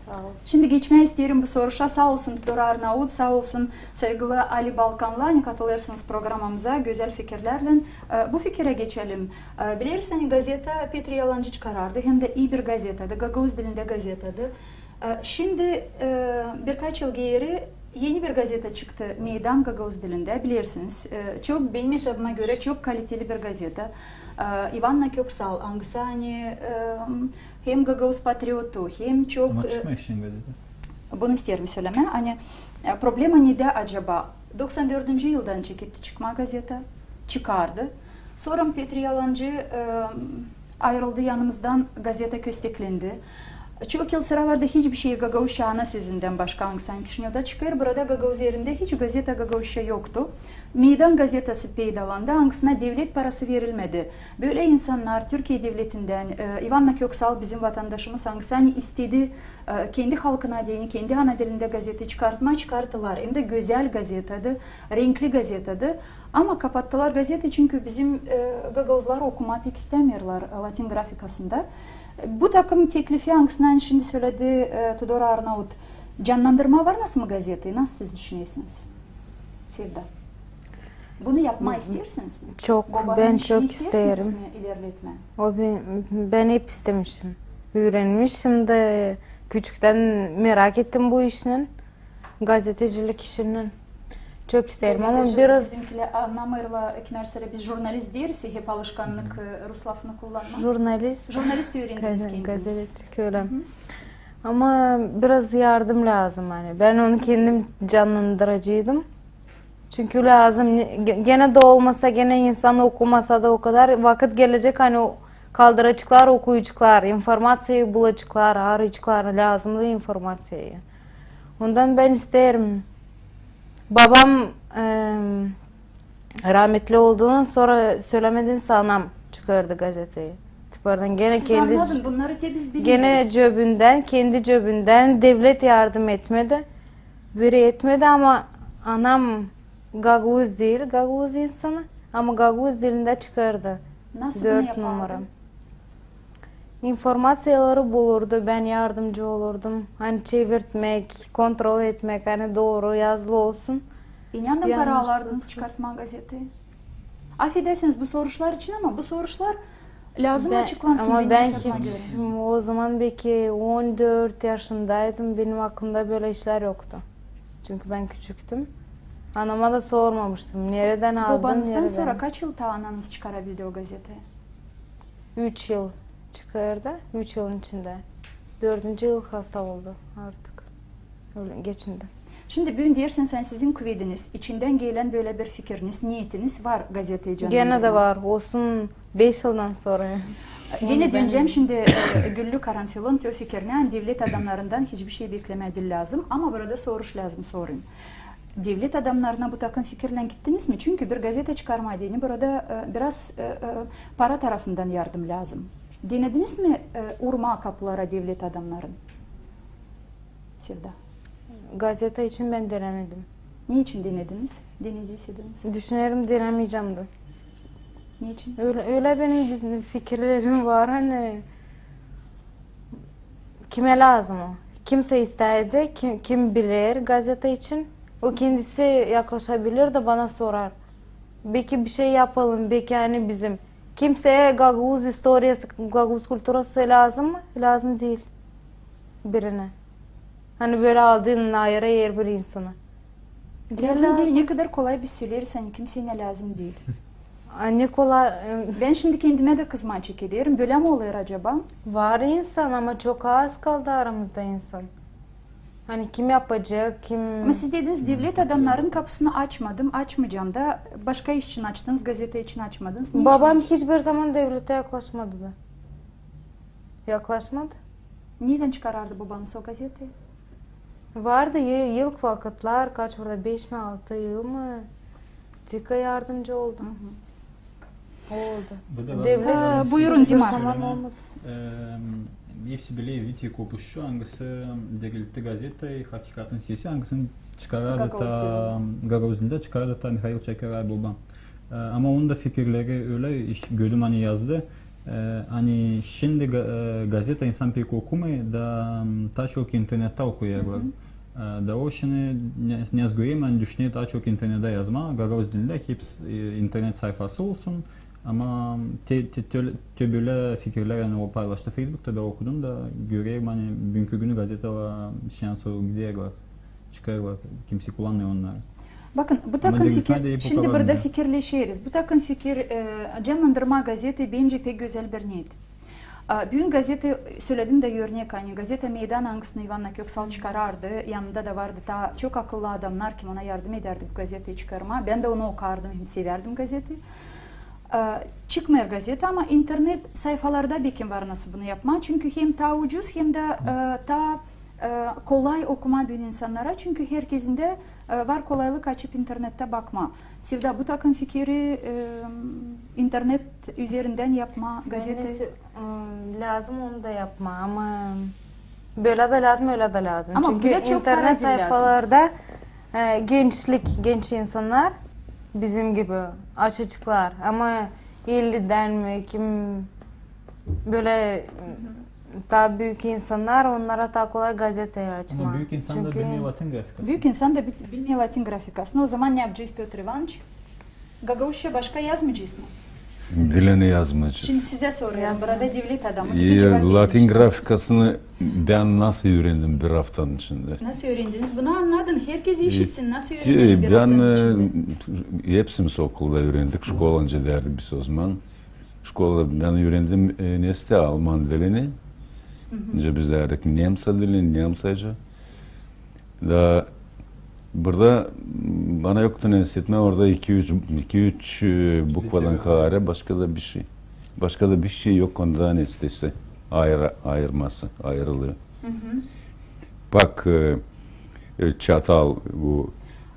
Sağ olsun. Şimdi geçmeye isterim bu soruşa. Sağ olsun Tudora Arnavut, sağ olsun saygılı Ali Balkanlı. Hani katılırsınız programımıza güzel fikirlerle. Bu fikire geçelim. Bilirsiniz gazete Petr Yalancı çıkarardı. Hem de iyi bir gazeteydi. Gagavuz dilinde gazeteydi. Şimdi birkaç yıl geri yeni bir gazete çıktı. Meydan Gagavuz dilinde bilirsiniz. Çok benim hesabıma göre çok kaliteli bir gazete. Ivana Köksal, hangisi hani hem Gagavuz patriotu hem çok... Ama çıkma işin gazete. Bunu isterim söyleme. Hani problema neydi acaba? 94. yıldan çekildi çıkma gazete. Çıkardı. Sonra Petr Yalancı ayrıldı yanımızdan, gazete kösteklendi. Çok yıl sıralarda hiçbir şey Gagavuzca ana sözünden başka hangisi Kişinev'de çıkar. Burada Gagavuz yerinde hiç gazete Gagavuzca yoktu. Meydan gazetesi peydalandı. Hangisine devlet parası verilmedi. Böyle insanlar Türkiye devletinden, Ivana Köksal bizim vatandaşımız hangisi hani istedi kendi halkına diyeni, kendi ana dilinde gazete çıkarttılar. Hem de güzel gazeteydi, renkli gazeteydi. Ama kapattılar gazete çünkü bizim Gagavuzlar okuma pek istemiyorlar Latin grafikasında. Bu takım teklifi hangisinden şimdi söyledi Tudor Arnavut. Canlandırma var nasıl mı gazeteyi? Nasıl siz düşünüyorsunuz? Sevda. Bunu yapma istiyorsunuz mu? Çok, ben çok isterim. Mi ilerletme? Ben hep istemişim. Öğrenmişim de küçükten merak ettim bu işinin. Gazetecilik işinin. Çok isterim ama biraz... Bizimkiler anlamırla ekmersere biz jurnalist deriz ya hep alışkanlık Rus lafını kullanma. Jurnalist öğrendiniz kendiniz. Gazetecilik öyle. Ama biraz yardım lazım hani. Ben onu kendim canlandıracıydım. Çünkü lazım. Gene de olmasa, gene insan okumasa da o kadar vakit gelecek hani o kaldırıcılar, okuyucular, informasyayı bulacaklar, arayıcılar lazımlı informasyayı. Ondan ben isterim. Babam rahmetli olduğundan sonra söylemeden sanam çıkardı gazeteyi. Pardon, gene Siz kendi anladın, bunları biz biliyoruz. gene kendi cebinden devlet yardım etmedi. Biri etmedi ama anam Gagavuz değil, Gagavuz insanı ama Gagavuz dilinde çıkardı. Nasıl 4 numara. İnformasyaları bulurdu, ben yardımcı olurdum. Hani çevirtmek, kontrol etmek, hani doğru yazılı olsun. İnanın para alardınız çıkartma gazeteyi. Affedersiniz bu soruşlar için ama bu soruşlar lazım açıklansın. Ama ben o zaman belki 14 yaşındaydım, benim aklımda böyle işler yoktu. Çünkü ben küçüktüm. Anama da sormamıştım. Nereden aldın? Babanızdan sonra kaç yıl ananız çıkarabildi o gazeteyi? 3 yıl çıkardı. 3 yılın içinde. 4. yıl hasta oldu artık. Öyle geçindi. Şimdi bugün dersin sen sizin küvediniz, içinden gelen böyle bir fikriniz, niyetiniz var gazeteyi Gene de var. Olsun 5 yıldan sonra. Yine döneceğim şimdi Güllü Karanfil'in tüy fikrine devlet adamlarından hiçbir şey beklemedi lazım. Ama burada soruş lazım sorayım. Devlet adamlarına bu takım fikirle gittiniz mi? Çünkü bir gazete çıkarma diyeni burada biraz para tarafından yardım lazım. Denediniz mi urma kapılara devlet adamların? Sevda. Gazete için ben denemedim. Niçin denediniz? Denediyseniz. Düşünelim denemeyeceğim de. Niçin? Öyle benim fikirlerim var hani. Kime lazım o? Kimse istedi, kim bilir gazete için. O kendisi yaklaşabilir de bana sorar. Belki bir şey yapalım, belki yani bizim. Kimseye Gagavuz historiası, Gagavuz kültürası lazım mı? Lazım değil birine. Hani böyle aldığın ayrı yer bir insana. Lazım değil. Ne kadar kolay bir söylersen kimseye ne lazım değil. Anne kolay. Ben şimdi kendime de kızma çekiliyorum. Böyle mi oluyor acaba? Var insan ama çok az kaldı aramızda insan. Hani kim yapacak, kim... Ama siz dediniz devlet adamların kapısını açmadım, açmayacağım da başka iş için açtınız, gazete için açmadınız. Niçin? Babam hiçbir zaman devlete yaklaşmadı da. Yaklaşmadı. Neden çıkarardı babanız o gazeteyi? Vardı yıllık vakitler, kaç orada 5 mi 6 yıl mı? Tika yardımcı oldu. Oldu. Devlet buyurun Dima. zaman olmadı. Hepsi bile video kopuşu, hangisi devletli gazete, hakikatin sesi, hangisini çıkardı da Gagavuz'da çıkardı da Mikhail Çekeray babam. Ama onun da fikirleri öyle gördüm hani yazdı. Hani şimdi gazete insan pek okumaya da daha çok internette okuyorlar. Da o şimdi ne yazgıyım hani düşünüyor daha çok internette yazma. Gagavuz dilinde hepsi internet sayfası olsun. Ama böyle fikirler yani o paylaştı Facebook'ta da okudum da göreyim hani bugünkü günü gazeteler şansı gidiyorlar, çıkarlar, kimse kullanmıyor onları. Bakın bu takım fikir, şimdi burada fikirleşiriz. Bu takım fikir canlandırma gazete bence pek güzel bir niyet. Bugün gazete söyledim de örnek hani gazete meydan hangisini Ivanna Köksal çıkarardı. Yanında da vardı ta çok akıllı adamlar ki ona yardım ederdi bu gazeteyi çıkarma. Ben de onu okardım, hem severdim gazeteyi. Çıkmıyor gazete ama internet sayfalarda bir kim var nasıl bunu yapma. Çünkü hem daha ucuz hem de daha kolay okuma bütün insanlara. Çünkü herkesin de var kolaylık açıp internette bakma. Sevda bu takım fikri internet üzerinden yapma gazete. Lazım onu da yapma ama böyle de lazım öyle de lazım. Ama çünkü internet sayfalarda genç insanlar bizim gibi açıklar ama 50'den mi kim böyle daha büyük insanlar onlara daha kolay gazeteyi açma. Ama büyük insan da bilmiyor Latin grafikasını. Büyük insan da bilmiyor Latin grafikasını. O zaman ne yapacağız Piotr Ivanoviç? Gagavuzca başka yazmayacağız mı? Dilini yazmayacağız. Şimdi size soruyorum. Burada devlet adamı. Latin grafikasını ben nasıl öğrendim bir haftanın içinde? Nasıl öğrendiniz? Bunu anladın. Herkes işitsin. Nasıl öğrendin bir haftanın içinde? Hepsimiz okulda öğrendik. Şkolanca derdik biz o zaman. Şkolada ben öğrendim neste Alman dilini. Önce biz derdik Nemca dilini, Nemcaca. Da burada bana yoktu nesitme orada 2-3 bukvadan kare başka da bir şey. Başka da bir şey yok ondan nestesi. Ayırması, ayrılıyor. Bak çatal bu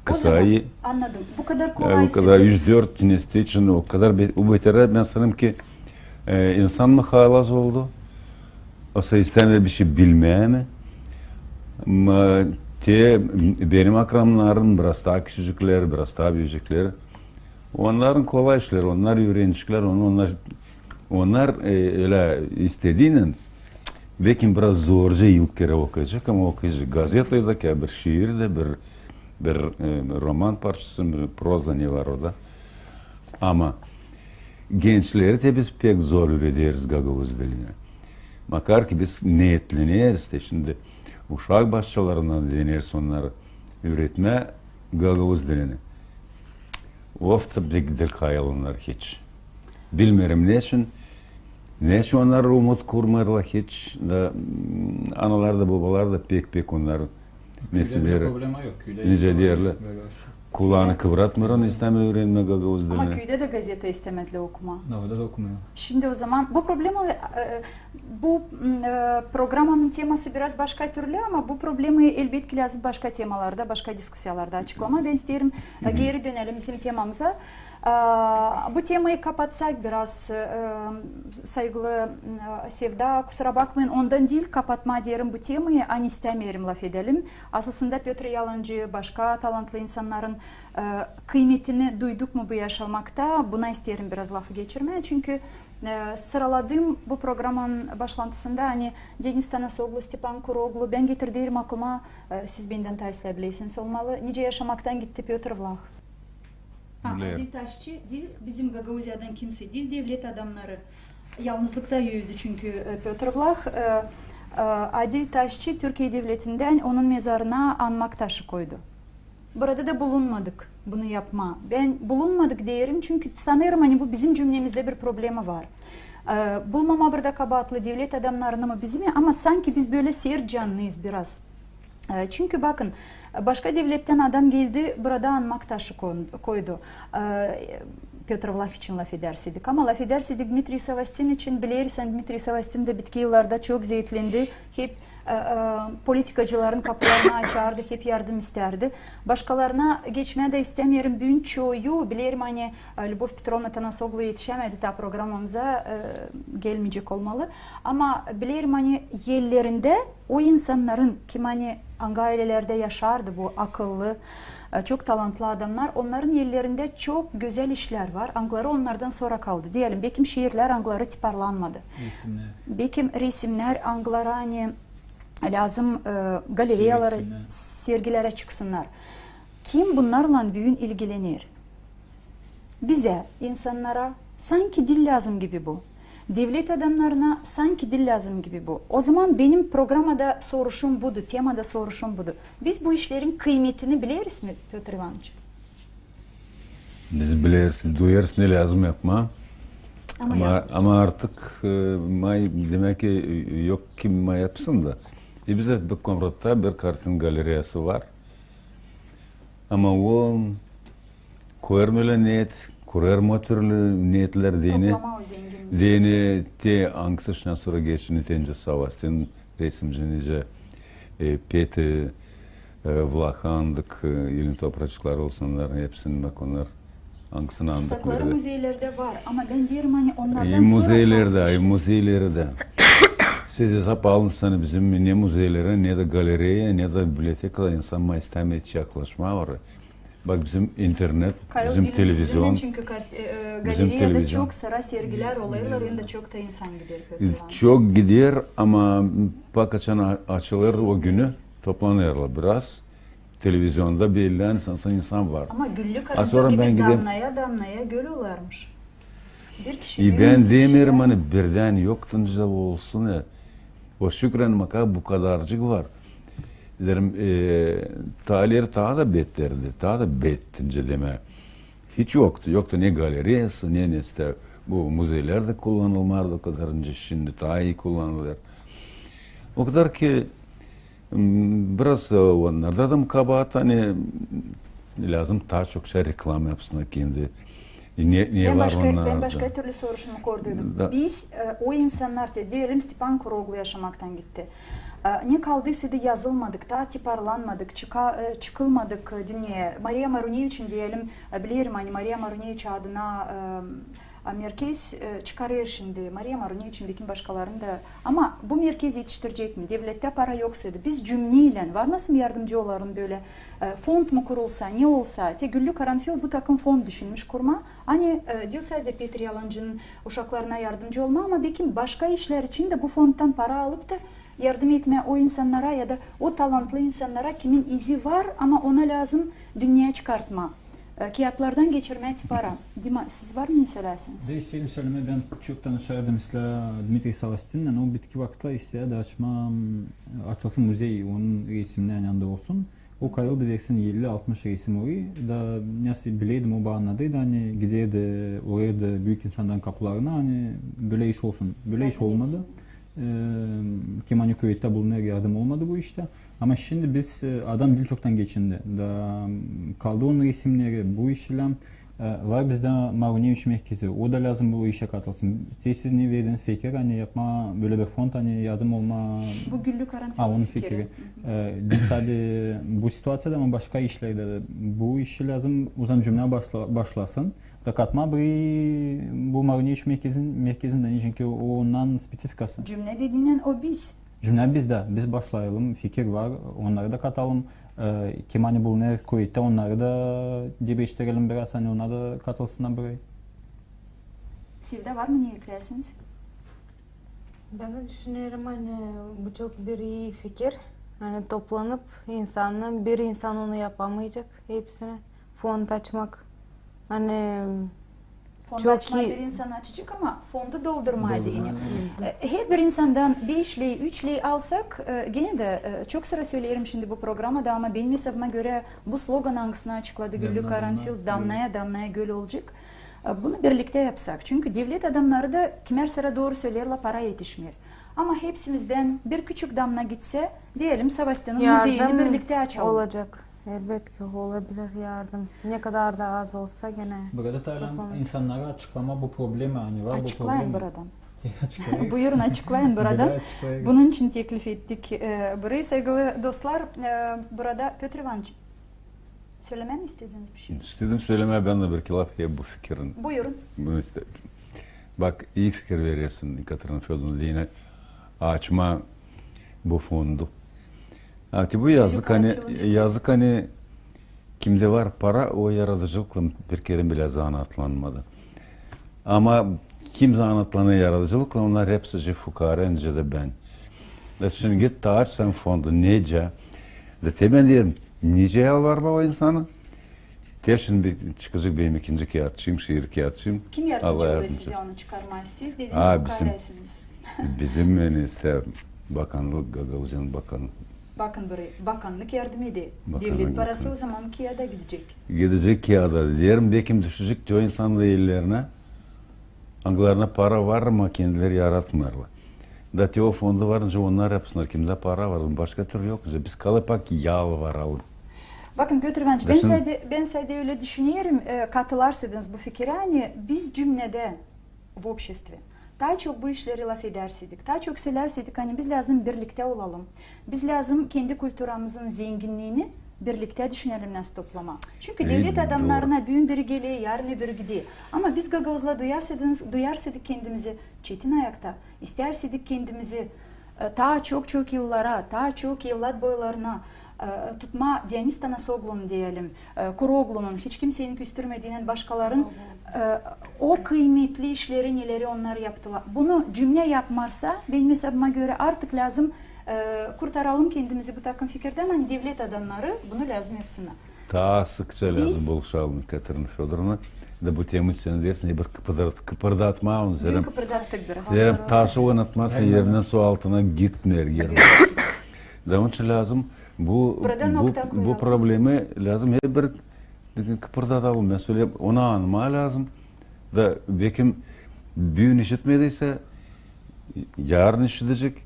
kısayı. Anladım. Bu kadar kolay. Bu kadar 104 nesti için o kadar bu betere ben sanırım ki insan mı halas oldu? Oysa istenir bir şey bilmeye mi? Benim akranlarım biraz daha küçücükler, biraz daha büyücükler. Onların kolay işler, onlar öğrenciler, onlar öyle istediğinin belki biraz zorca ilk kere okuyacak ama okuyacak. Gazetede bir şiirde, bir roman parçası, bir proza ne var orada. Ama gençleri de biz pek zor öğretiyoruz Gagavuz diline. Makar ki biz niyetleniyoruz de şimdi uşak başçalarından deneriz onları üretme Gagavuz dilini. Ofta bir hayal onlar hiç. Bilmiyorum ne için onlar umut kurmarlar hiç. Da analar da babalar da pek onlar Mesela Köyde bir problema yok. Köyde nice yaşamak diğerli böyle şey. kulağını kıvratmıyorum istemiyor öğrenme Gagavuz Ama dilini. köyde de gazete istemediler okuma. Orada da okumuyor. Şimdi o zaman bu problemi, bu programın teması biraz başka türlü ama bu problemi elbette ki lazım başka temalarda, başka diskusiyalarda açıklama. Ben isterim geri dönelim bizim temamıza. Bu temayı kapatsak biraz saygılı Sevda, kusura bakmayın ondan değil kapatma diyelim bu temayı, an istemiyorum laf edelim. Aslında Piotr Yalancı başka talantlı insanların kıymetini duyduk mu bu yaşamakta, buna isterim biraz lafı geçirmeye çünkü sıraladığım bu programın başlantısında hani Deniz Tanasoglu, Stepan Kuroglu ben getirdiğim aklıma siz benden tayslayabilirsiniz olmalı. Nice yaşamaktan gitti Piotr Vlah. Adil Taşçı değil, bizim Gagavuzya'dan kimse değil, devlet adamları. Yalnızlıkta yüzdü çünkü Piotr Vlah. Adil Taşçı Türkiye Devleti'nden onun mezarına anmak taşı koydu. Burada da bulunmadık bunu yapma. Ben bulunmadık diyelim çünkü sanırım hani bu bizim cümlemizde bir problemi var. Bulmama burada kabahatlı devlet adamlarını mı bizim ama sanki biz böyle seyir canlıyız biraz. Çünkü bakın başka devletten adam geldi burada anmak taşı koydu. Piotr Vlah için laf ederseydik ama laf ederseydik Dmitri Savastin için bilirsen Dmitri Savastin de bitki yıllarda çok zeytlendi. Hep politikacıların kapılarını açardı, hep yardım isterdi. Başkalarına geçmeye de istemiyorum. Bugün çoğu bilirim hani Lyubov Petrovna Tanasoglu yetişemedi ta programımıza gelmeyecek olmalı. Ama bilirim hani yerlerinde o insanların kim hani ailelerde yaşardı bu akıllı, çok talantlı adamlar. Onların yerlerinde çok güzel işler var. Angları onlardan sonra kaldı. Diyelim bekim şiirler angları tiparlanmadı. Resimler. Bekim resimler anglara hani lazım galeriyalara, sergilere çıksınlar. Kim bunlarla bugün ilgilenir? Bize, insanlara sanki dil lazım gibi bu. Devlet adamlarına sanki dil lazım gibi bu. O zaman benim programda soruşum budu, temada soruşum budu. Biz bu işlerin kıymetini biliriz mi Piotr Ivanoviç? Biz biliriz, duyarız ne lazım yapma. Ama artık demek ki yok kim yapsın da. Bize bir Komrat'ta bir kartın galeriyası var. Ama o koyarmöyle niyet, koyarma türlü niyetler dini te ankısışına sonra geçini tence Savastin resimcinice Peti Vlahandık yılın topraçıklar olsunlar hepsinin bak onlar ankısını andık. Çisakları müzeylerde var ama ben diyorum hani onlardan sonra muzeylerde. Siz hesap alınsanız bizim ne müzeylere ne de galeriye ne de bibliotekalara insan istemeye hiç yaklaşma var. Bak bizim internet, bizim televizyon, çünkü galeriyada çok sıra sergiler oluyorlar, hem de çok da insan gidiyor. Çok gidiyor ama bakaçan açılır o günü toplanıyorlar biraz. Televizyonda belirlen insan var. Ama güllük arasında gibi damlaya görüyorlarmış. Bir kişi ben demiyorum hani birden yoktunca olsun ya. O şükren maka bu kadarcık var. Derim taliher daha da betterdi. Daha da bettince deme. Hiç yoktu. Yoktu ne galeriyası ne işte bu müzeylerde kullanılmadı o kadarınca şimdi daha iyi kullanılır. O kadar ki biraz onlarda da kabahat hani lazım daha çok şey reklam yapsınlar kendi. Niye var onlar? Ben başka türlü soruşumu kordum. Biz o insanlar diyelim Stepan Kuroglu yaşamaktan gitti. Ne kaldıysa da yazılmadık, daha tiparlanmadık, çıkılmadık dünyaya. Maria Marunevich'in diyelim, bilirim hani Maria Marunevich adına merkez çıkarıyor şimdi. Maria Marunevich'in bütün başkalarını da. Ama bu merkez yetiştirecek mi? Devlette para yoksa da biz cümleyle var nasıl yardımcı olalım böyle fond mu kurulsa, ne olsa. Güllü Karanfil bu takım fond düşünmüş kurma. Hani diyorsa da Piotr Yalancı'nın uşaklarına yardımcı olma ama belki başka işler için de bu fonddan para alıp da yardım etme o insanlara ya da o talantlı insanlara kimin izi var ama ona lazım dünyaya çıkartma. Kağıtlardan geçirmeye para. Dima, siz var mı söylersiniz? Değişelim söyleme ben çok tanışırdım mesela Dmitri Savastin'le o bitki vakitler istedi açılsın müzeyi onun resimlerinin yanında olsun. O kayıldı versin 50-60 resim orayı da nasıl bileydim o bağlanadıydı hani giderdi oraya da büyük insanların kapılarına hani böyle iş olsun. Böyle iş olmadı. Kim hani kuvvette bulunmaya yardım olmadı bu işte. Ama şimdi biz adam dil çoktan geçindi. Da kaldı onun isimleri bu işle var bizde Maruniyeviç merkezi. O da lazım bu işe katılsın. Siz ne verdiğiniz fikir hani yapma böyle bir fond hani yardım olma. Bu Güllü Karanfil Onun fikri. fikri. Dil sadece bu situasyada ama başka işlerde de bu işi lazım uzun cümle başlasın. Da katma bu Maruniyeviç merkezinden çünkü ondan spesifikası. Cümle dediğinin o biz. Cümle bizde. Biz başlayalım. Fikir var. Onları da katalım. Kim hani bulunuyor kuvvette onları da birleştirelim biraz. Hani onlar da katılsınlar buraya. Sevda var mı, ne eklersiniz? Ben de düşünüyorum hani bu çok bir iyi fikir. Hani toplanıp bir insan onu yapamayacak. Hepsine fond açmak. Hani Fondu çok açmayı iyi. bir insan açacak ama fondu doldurmayı yine. Her bir insandan 5'li, 3'li alsak gene de çok sıra söylerim şimdi bu programda ama benim hesabıma göre bu slogan hangisini açıkladı Güllü Karanfil, damlaya damlaya göl olacak. Bunu birlikte yapsak. Çünkü devlet adamları da kimer sıra doğru söylerler, para yetişmiyor. Ama hepsimizden bir küçük damla gitse diyelim Sebastian'ın müziğini birlikte açalım. Olacak. Elbette olabilir yardım. Ne kadar da az olsa gene. Burada Taylan insanlara açıklama bu problemi hani var Açıklayın bu problemi. buradan. Buyurun açıklayın buradan. Bunun için teklif ettik burayı. Sevgili dostlar, burada Petr Ivanoviç, söylemem istediğiniz bir şey? İstedim söylemeye, ben de bir laf ya bu fikrin. Buyurun. Bunu istedim. Bak, iyi fikir veriyorsun Katerina Fyodor'un yine açma bu fondu. Evet, bu yazık hani kimde var para o yaratıcılıkla bir kere bile zanatlanmadı. Ama kim zanatlanıyor yaratıcılıkla onlar hepsi fukara önce de ben. Şimdi git aç sen fondu nece? De ben diyelim nice yalvar o insanı? Şimdi çıkacak benim ikinci kağıtçıyım, şiir kağıtçıyım. Kim yardımcı oluyor size onu çıkarmayı? Siz dediğiniz fukarasınız. Bizim minister, bakanlık, Gagavuzyan bakanı. Bakın buraya, bakanlık yardım ediyor. Devlet parası o zaman kağıda gidecek. Gidecek kağıda. Diyelim belki düşecek diyor insanlı ellerine. Anglarına para var ama kendileri yaratmıyorlar. Da o fondu varınca onlar yapsınlar. Kimde para var, başka türlü yok. Biz kalıp yalvaralım. Bakın Petr Ivanoviç, ben sadece öyle düşünüyorum, katılarsanız bu fikire, hani biz cümlede, в обществе, daha çok bu işleri laf ederseydik, daha çok söylerseydik, hani biz lazım birlikte olalım. Biz lazım kendi kültürümüzün zenginliğini birlikte düşünelim nasıl toplama. Çünkü devlet adamlarına bugün biri geliyor, yarın biri gidiyor. Ama biz Gagavuz'la duyarsaydık kendimizi çetin ayakta, isterseydik kendimizi daha çok yıllara, daha çok yıllar boylarına tutma Deniz Tanasoglu'nun diyelim, Kuroglu'nun, hiç kimsenin küstürmediğinin başkaların o kıymetli işleri neleri onlar yaptılar. Bunu cümle yapmazsa benim hesabıma göre artık lazım kurtaralım kendimizi bu takım fikirden. Hani devlet adamları bunu lazım yapsınlar. Daha sıkça lazım buluşalım Katerina Fyodor'una. Da bu temi sen dersin bir kıpırdatma onu Bugün kıpırdattık biraz. Zerim taşı oynatmazsa yerinden su altına gitmer yerine. Da onun için lazım bu problemi lazım hep bir kıpırdatalım. Ben söyleyeyim ona anma lazım. Da belki büyün işitmediyse yarın işitecek.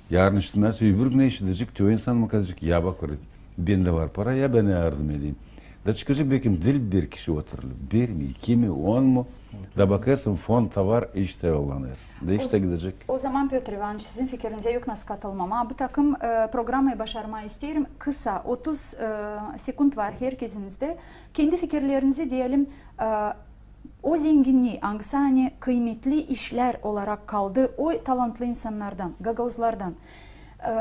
Yarın işitmezse öbür gün işitecek. Tüyo insan mı kalacak? Ya bak oraya bende var para ya ben yardım edeyim. Da çıkacak belki dil bir kişi oturulur. Bir mi, iki mi, 10 mu? Da bakarsın fon var işte yollanır. Da işte gidecek. O zaman Petr Ivanoviç sizin fikrinize yok nasıl katılmam. Ama bu takım programı başarmayı isterim. Kısa 30 sekund var herkesinizde. Kendi fikirlerinizi diyelim o zenginliği, hangisi hani kıymetli işler olarak kaldı o talantlı insanlardan, Gagavuzlardan.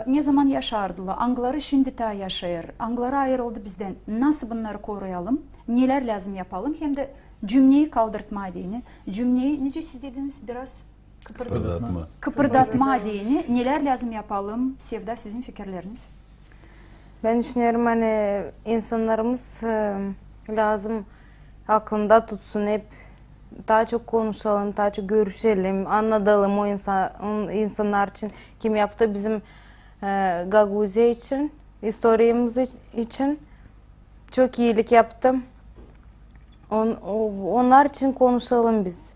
Ne zaman yaşardılar? Angları şimdi daha yaşayır. Angları ayrıldı bizden. Nasıl bunları koruyalım? Neler lazım yapalım? Hem de cümleyi kaldırtma diyeni. Cümleyi nece siz dediniz biraz? Kıpırdatma diyeni. Neler lazım yapalım? Sevda sizin fikirleriniz. Ben düşünüyorum hani insanlarımız lazım aklında tutsun hep daha çok konuşalım, daha çok görüşelim, anlatalım o insanlar için kim yaptı bizim Gagavuzya için, historiyamız için çok iyilik yaptım. Onlar için konuşalım biz.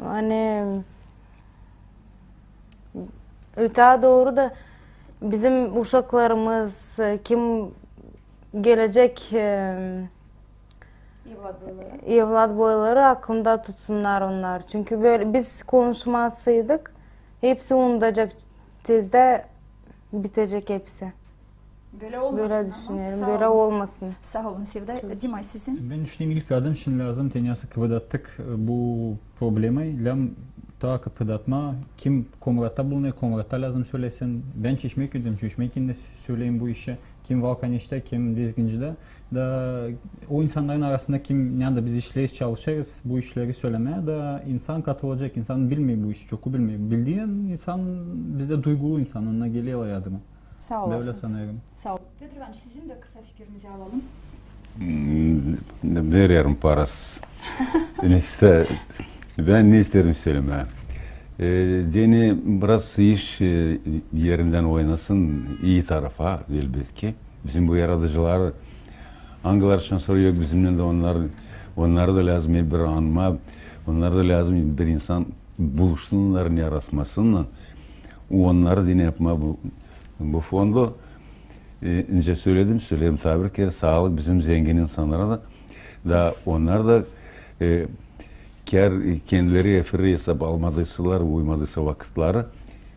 Hani Öte doğru da bizim uşaklarımız kim gelecek evlat boyları aklında tutsunlar onlar. Çünkü böyle biz konuşmasaydık hepsi unutacak, tezde bitecek hepsi. Böyle olmasın. Böyle düşünüyorum. Böyle olmasın. Sağ olun Sevda. Dimay sizin? Ben düşünüyorum ilk adım şimdi lazım tenyası kıpırdattık bu problemi. Lam ta kıpırdatma kim komratta bulunuyor, komratta lazım söylesin. Ben çeşmek ödüm, çeşmekin de söyleyeyim bu işe. Kim Valkaniş'te, kim Dizginci'de. Da o insanların arasında kim nerede biz işleriz, çalışırız bu işleri söylemeye da insan katılacak. İnsan bilmiyor bu işi, çok bilmiyor. Bildiğin insan bizde duygulu insan, onunla geliyor yardıma. Sağ olasınız. Böyle sanıyorum. Sağ olun. Petrovic sizin de kısa fikrinizi alalım. Veriyorum parası. İşte ben ne isterim söyleme. Deni biraz iş yerinden oynasın iyi tarafa elbette. Bizim bu yaratıcılar hangiler şansları yok bizimle de onlar da lazım bir anma, onlar da lazım bir insan buluşsunlar yaratmasınlar. Onları dine yapma bu fonda önce söyleyeyim tabii ki sağlık bizim zengin insanlara da onlar da kendileri efiri hesap almadıysalar, uymadıysa vakitleri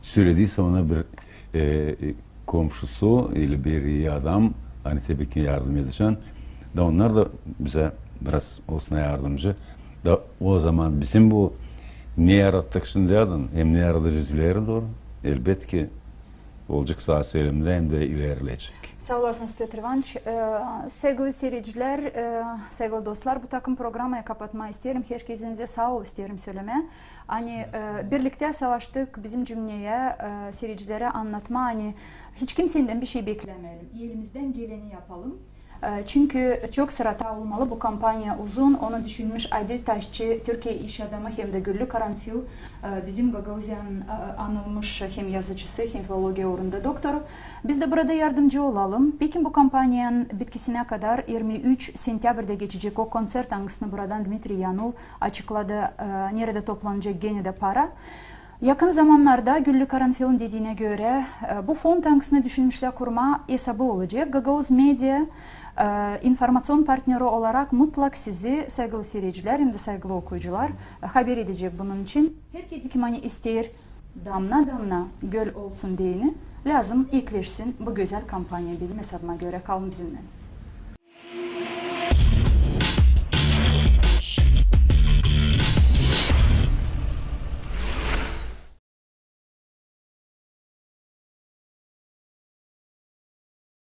söylediyse ona bir komşusu ile bir iyi adam hani tabii ki yardım edeceksin da onlar da bize biraz olsun yardımcı da o zaman bizim bu ne yarattık şimdi adın hem ne yaratıcıları doğru elbet ki olacak sağ selimde hem de ilerleyecek. Sağ olasınız Petr Ivanoviç. Sevgili seyirciler, sevgili dostlar, bu takım programı kapatmayı isterim. Herkesinize sağ ol isterim söylemeye. Hani birlikte savaştık bizim cümleye, seyircilere anlatma. Hani hiç kimsenin bir şey beklemeyelim. Elimizden geleni yapalım. Çünkü çok sırada olmalı bu kampanya uzun. Onu düşünmüş Adil Taşçı, Türkiye iş adamı hem de Güllü Karanfil, bizim Gagauzya'nın anılmış hem yazıcısı hem filoloji uğrunda doktoru. Biz de burada yardımcı olalım. Peki bu kampanyanın bitkisine kadar 23 Sentyabr'da geçecek o konser tanısını buradan Dmitri Yanul açıkladı. Nerede toplanacak gene de para. Yakın zamanlarda Güllü Karanfil'in dediğine göre bu fon tankısını düşünmüşler kurma hesabı olacak. Gagauz Media informasyon partneri olarak mutlak sizi sevgili seyirciler hem de sevgili okuyucular haber edecek bunun için. Herkes kim hani ister damla damla göl olsun diyeni lazım eklersin bu güzel kampanya benim hesabıma göre kalın bizimle.